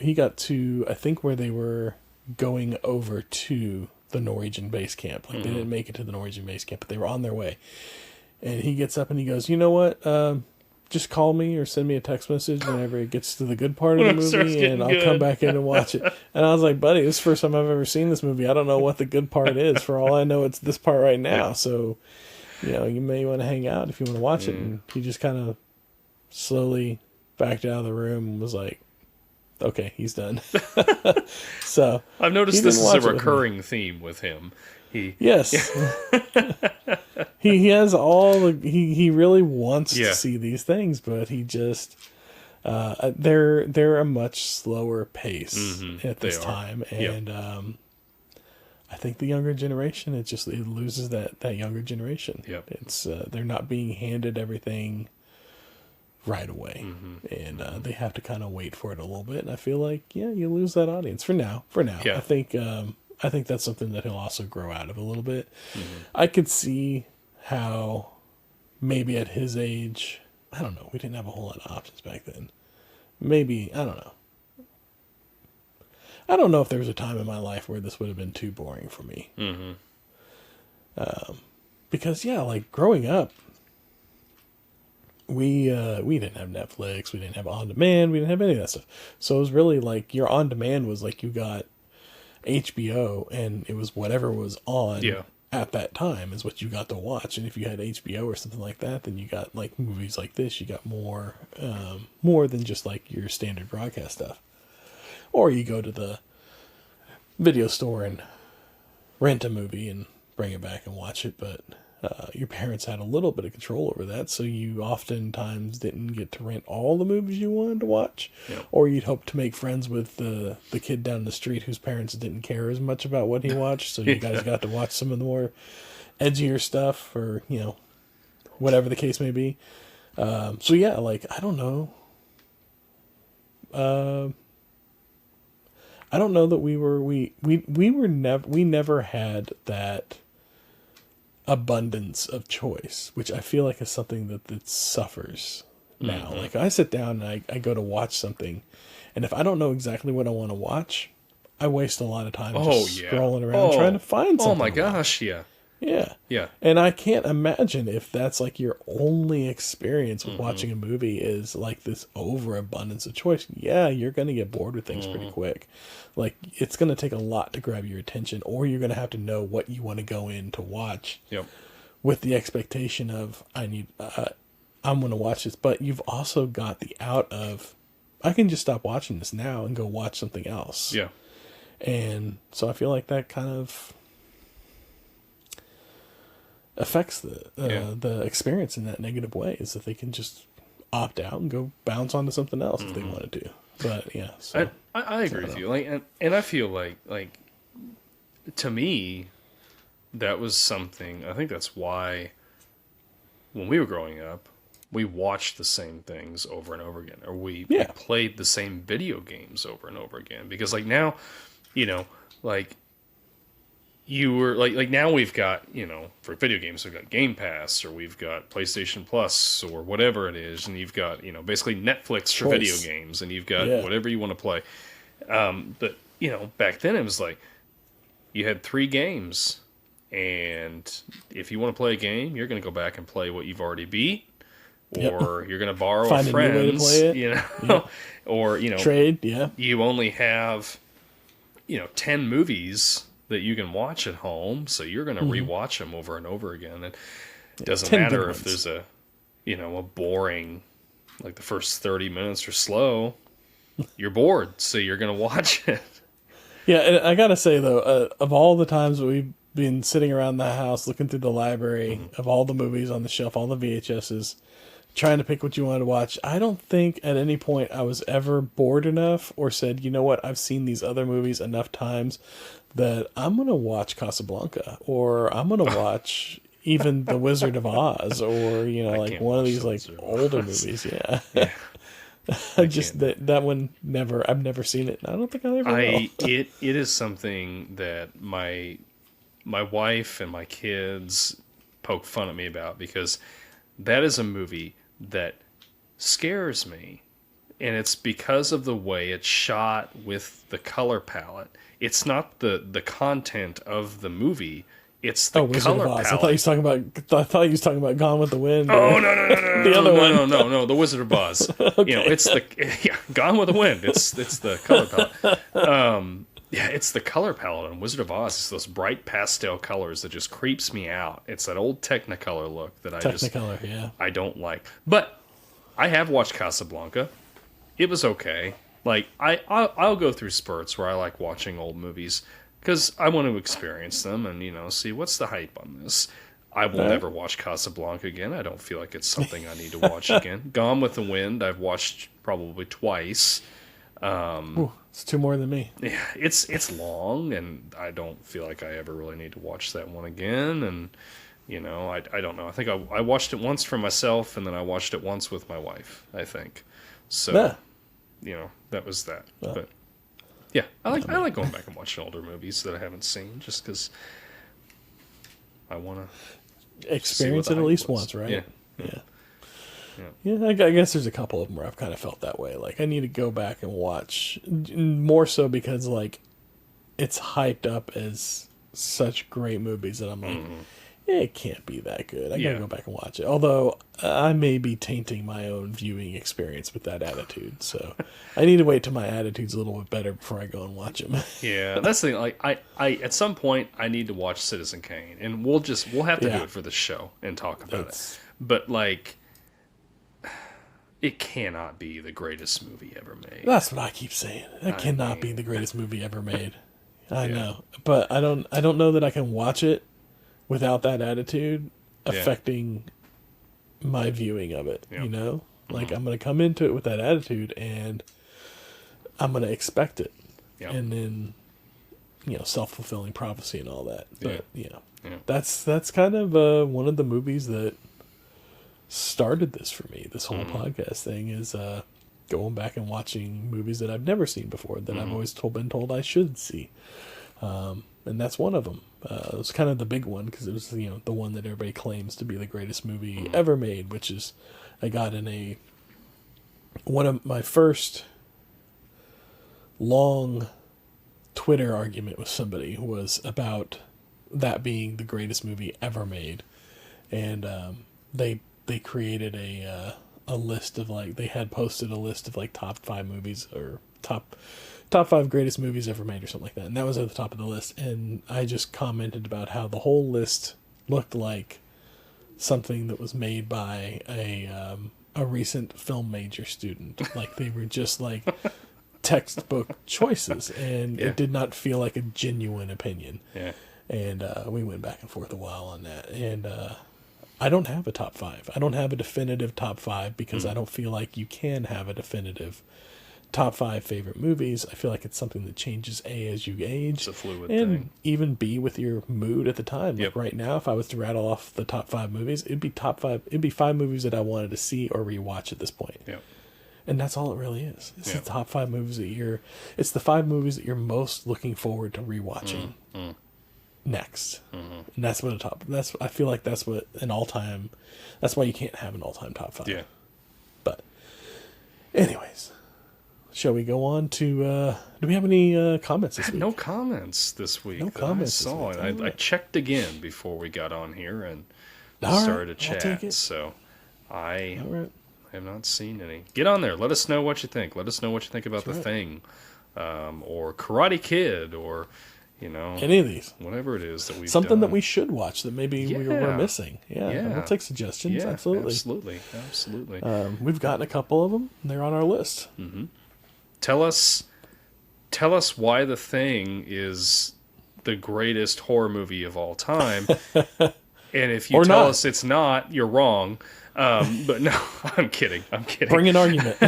he got to, I think, where they were going over to the Norwegian base camp. Like they didn't make it to the Norwegian base camp, but they were on their way. And he gets up and he goes, you know what? Just call me or send me a text message whenever it gets to the good part of the movie, and I'll come back in and watch it. And I was like, buddy, this is the first time I've ever seen this movie. I don't know what the good part is. For all I know, it's this part right now. So, you may want to hang out if you want to watch it. And he just kind of slowly backed out of the room and was like, okay, he's done. So I've noticed this is a recurring theme with him. Yes. he has he really wants to see these things, but he just they're a much slower pace at this time, and I think the younger generation it loses that younger generation. It's they're not being handed everything right away, and they have to kind of wait for it a little bit, and I feel like you lose that audience for now. I think that's something that he'll also grow out of a little bit. I could see how maybe at his age, I don't know, we didn't have a whole lot of options back then. Maybe, I don't know. I don't know if there was a time in my life where this would have been too boring for me. Because, like growing up, we didn't have Netflix, we didn't have on-demand, we didn't have any of that stuff. So it was really like your on-demand was like you got HBO and it was whatever was on at that time is what you got to watch. And if you had HBO or something like that, then you got like movies like this. You got more than just like your standard broadcast stuff. Or you go to the video store and rent a movie and bring it back and watch it. But your parents had a little bit of control over that, so you oftentimes didn't get to rent all the movies you wanted to watch. Yep. Or you'd hope to make friends with the kid down the street whose parents didn't care as much about what he watched, so you guys got to watch some of the more edgier stuff, or, you know, whatever the case may be. So yeah, like, I don't know. I don't know that we never had that abundance of choice, which I feel like is something that suffers now. Mm-hmm. Like, I sit down and I go to watch something, and if I don't know exactly what I want to watch, I waste a lot of time scrolling around trying to find something. Oh my gosh, yeah. Yeah. Yeah. And I can't imagine if that's like your only experience with watching a movie is like this overabundance of choice. Yeah, you're going to get bored with things pretty quick. Like, it's going to take a lot to grab your attention, or you're going to have to know what you want to go in to watch. Yep. With the expectation of, I'm going to watch this. But you've also got the out of, I can just stop watching this now and go watch something else. Yeah. And so I feel like that kind of affects the experience in that negative way, is that they can just opt out and go bounce onto something else if they wanted to. But yeah, so, I agree with you. Like, and I feel like to me, that was something. I think that's why when we were growing up, we watched the same things over and over again, or we played the same video games over and over again. Because like now, you know, like, you were like now we've got, you know, for video games, we've got Game Pass, or we've got PlayStation Plus, or whatever it is, and you've got, you know, basically Netflix for video games, and you've got whatever you want to play. But, you know, back then it was like you had 3 games, and if you want to play a game, you're going to go back and play what you've already beat, or you're going to borrow a friend's, a new way to play it. You know, or, you know, trade. You only have, you know, 10 movies that you can watch at home, so you're going to rewatch them over and over again. And it doesn't matter if there's a, you know, a boring, like the first 30 minutes are slow, you're bored, so you're going to watch it. Yeah, and I gotta say though, of all the times that we've been sitting around the house looking through the library of all the movies on the shelf, all the VHSs, trying to pick what you wanted to watch, I don't think at any point I was ever bored enough or said, you know what, I've seen these other movies enough times that I'm going to watch Casablanca, or I'm going to watch even The Wizard of Oz, or, you know, like one of these like older movies. Yeah. I just, that one I've never seen it. I don't think I ever will. It is something that my wife and my kids poke fun at me about, because that is a movie that scares me. And it's because of the way it's shot with the color palette. It's not the content of the movie. It's the color palette. I thought you was talking about Gone with the Wind. Oh no! The other one. No, The Wizard of Oz. Okay. You know, it's Gone with the Wind. It's the color palette. It's the color palette on Wizard of Oz. It's those bright pastel colors that just creeps me out. It's that old Technicolor look that I don't like. But I have watched Casablanca. It was okay. Like, I'll go through spurts where I like watching old movies because I want to experience them and, you know, see what's the hype on this. I will never watch Casablanca again. I don't feel like it's something I need to watch again. Gone with the Wind, I've watched probably twice. It's 2 more than me. Yeah, it's long, and I don't feel like I ever really need to watch that one again. And, you know, I don't know. I think I watched it once for myself, and then I watched it once with my wife, I think. So, you know, that was that. But yeah, I like going back and watching older movies that I haven't seen, just because I want to experience it at least once, right? Yeah. I guess there's a couple of them where I've kind of felt that way. Like, I need to go back and watch, more so because, like, it's hyped up as such great movies that I'm like, it can't be that good. I Yeah. gotta go back and watch it. Although I may be tainting my own viewing experience with that attitude, so I need to wait till my attitude's a little bit better before I go and watch them. Yeah, that's the thing. Like, I at some point I need to watch Citizen Kane, and we'll have to do it for the show and talk about it. But like, it cannot be the greatest movie ever made. That's what I keep saying. It cannot be the greatest movie ever made. I know, but I don't know that I can watch it without that attitude affecting my viewing of it. You know, like I'm gonna come into it with that attitude, and I'm gonna expect it, and then self-fulfilling prophecy and all that. But that's kind of one of the movies that started this for me. This whole podcast thing is going back and watching movies that I've never seen before that I've always been told I should see, and that's one of them. It was kind of the big one because it was the one that everybody claims to be the greatest movie ever made, which is I got in one of my first long Twitter argument with somebody was about that being the greatest movie ever made, and they created a list of they had posted a list of top 5 movies or top 5 greatest movies ever made or something like that, and that was at the top of the list. And I just commented about how the whole list looked like something that was made by a recent film major student. Like they were just textbook choices, and it did not feel like a genuine opinion. And we went back and forth a while on that, and I don't have a top 5. I don't have a definitive top 5 because I don't feel like you can have a definitive top 5 favorite movies. I feel like it's something that changes as you age. It's a fluid and thing. Even B, with your mood at the time. Like right now, if I was to rattle off the top 5 movies, it'd be 5 movies that I wanted to see or rewatch at this point. And that's all it really is. It's the top 5 movies it's the 5 movies that you're most looking forward to rewatching next. And that's what I feel like that's what that's why you can't have an all-time top 5. But anyways, shall we go on to do we have any comments this week? No comments this week. No comments I saw this week. I checked again before we got on here and started to I'll take chat. it. So I All right. have not seen any. Get on there. Let us know what you think. Let us know what you think about The Thing, or Karate Kid, or any of these, whatever it is that we've something done. that we should watch that maybe we're missing. We'll take suggestions. Absolutely. We've gotten a couple of them. They're on our list. Tell us why The Thing is the greatest horror movie of all time. And if you tell us it's not, you're wrong. But no, I'm kidding. Bring an argument.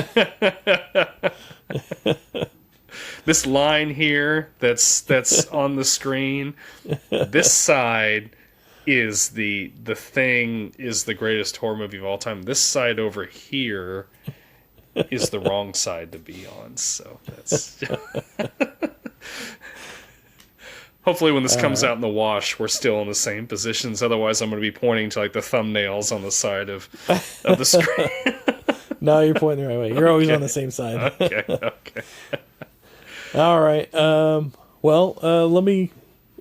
This line here that's on the screen, this side is the Thing is the greatest horror movie of all time. This side over here is the wrong side to be on. So that's hopefully when this comes out in the wash, we're still in the same positions. Otherwise, I'm going to be pointing to the thumbnails on the side of the screen. No, you're pointing the right way. You're always on the same side. Okay. All right. Let me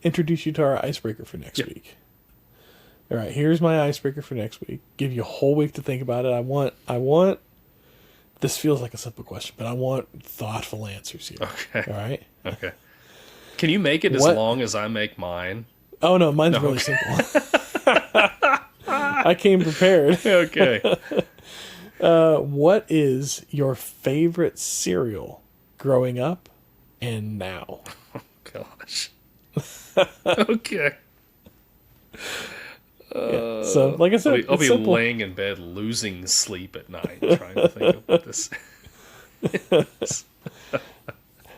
introduce you to our icebreaker for next week. All right, here's my icebreaker for next week. Give you a whole week to think about it. I want. This feels like a simple question, but I want thoughtful answers here. Okay. All right. Okay. Can you make it as long as I make mine? Oh no, mine's really simple. I came prepared. Okay. What is your favorite cereal growing up and now? Oh, gosh. Okay. So, like I said, I'll be laying in bed losing sleep at night trying to think of what this is.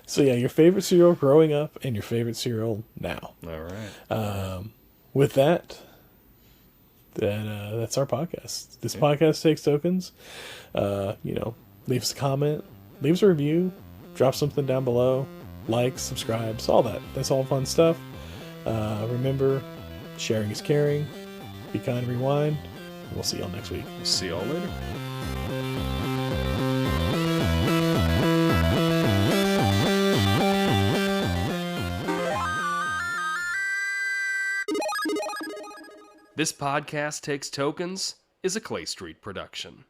So, your favorite cereal growing up and your favorite cereal now. All right. With that, that's our podcast. This podcast takes tokens. Leave us a comment, leave us a review, drop something down below, likes, subscribes, all that. That's all fun stuff. Remember, sharing is caring. Be kind, rewind. We'll see y'all next week. We'll see y'all later. This Podcast Takes Tokens is a Clay Street production.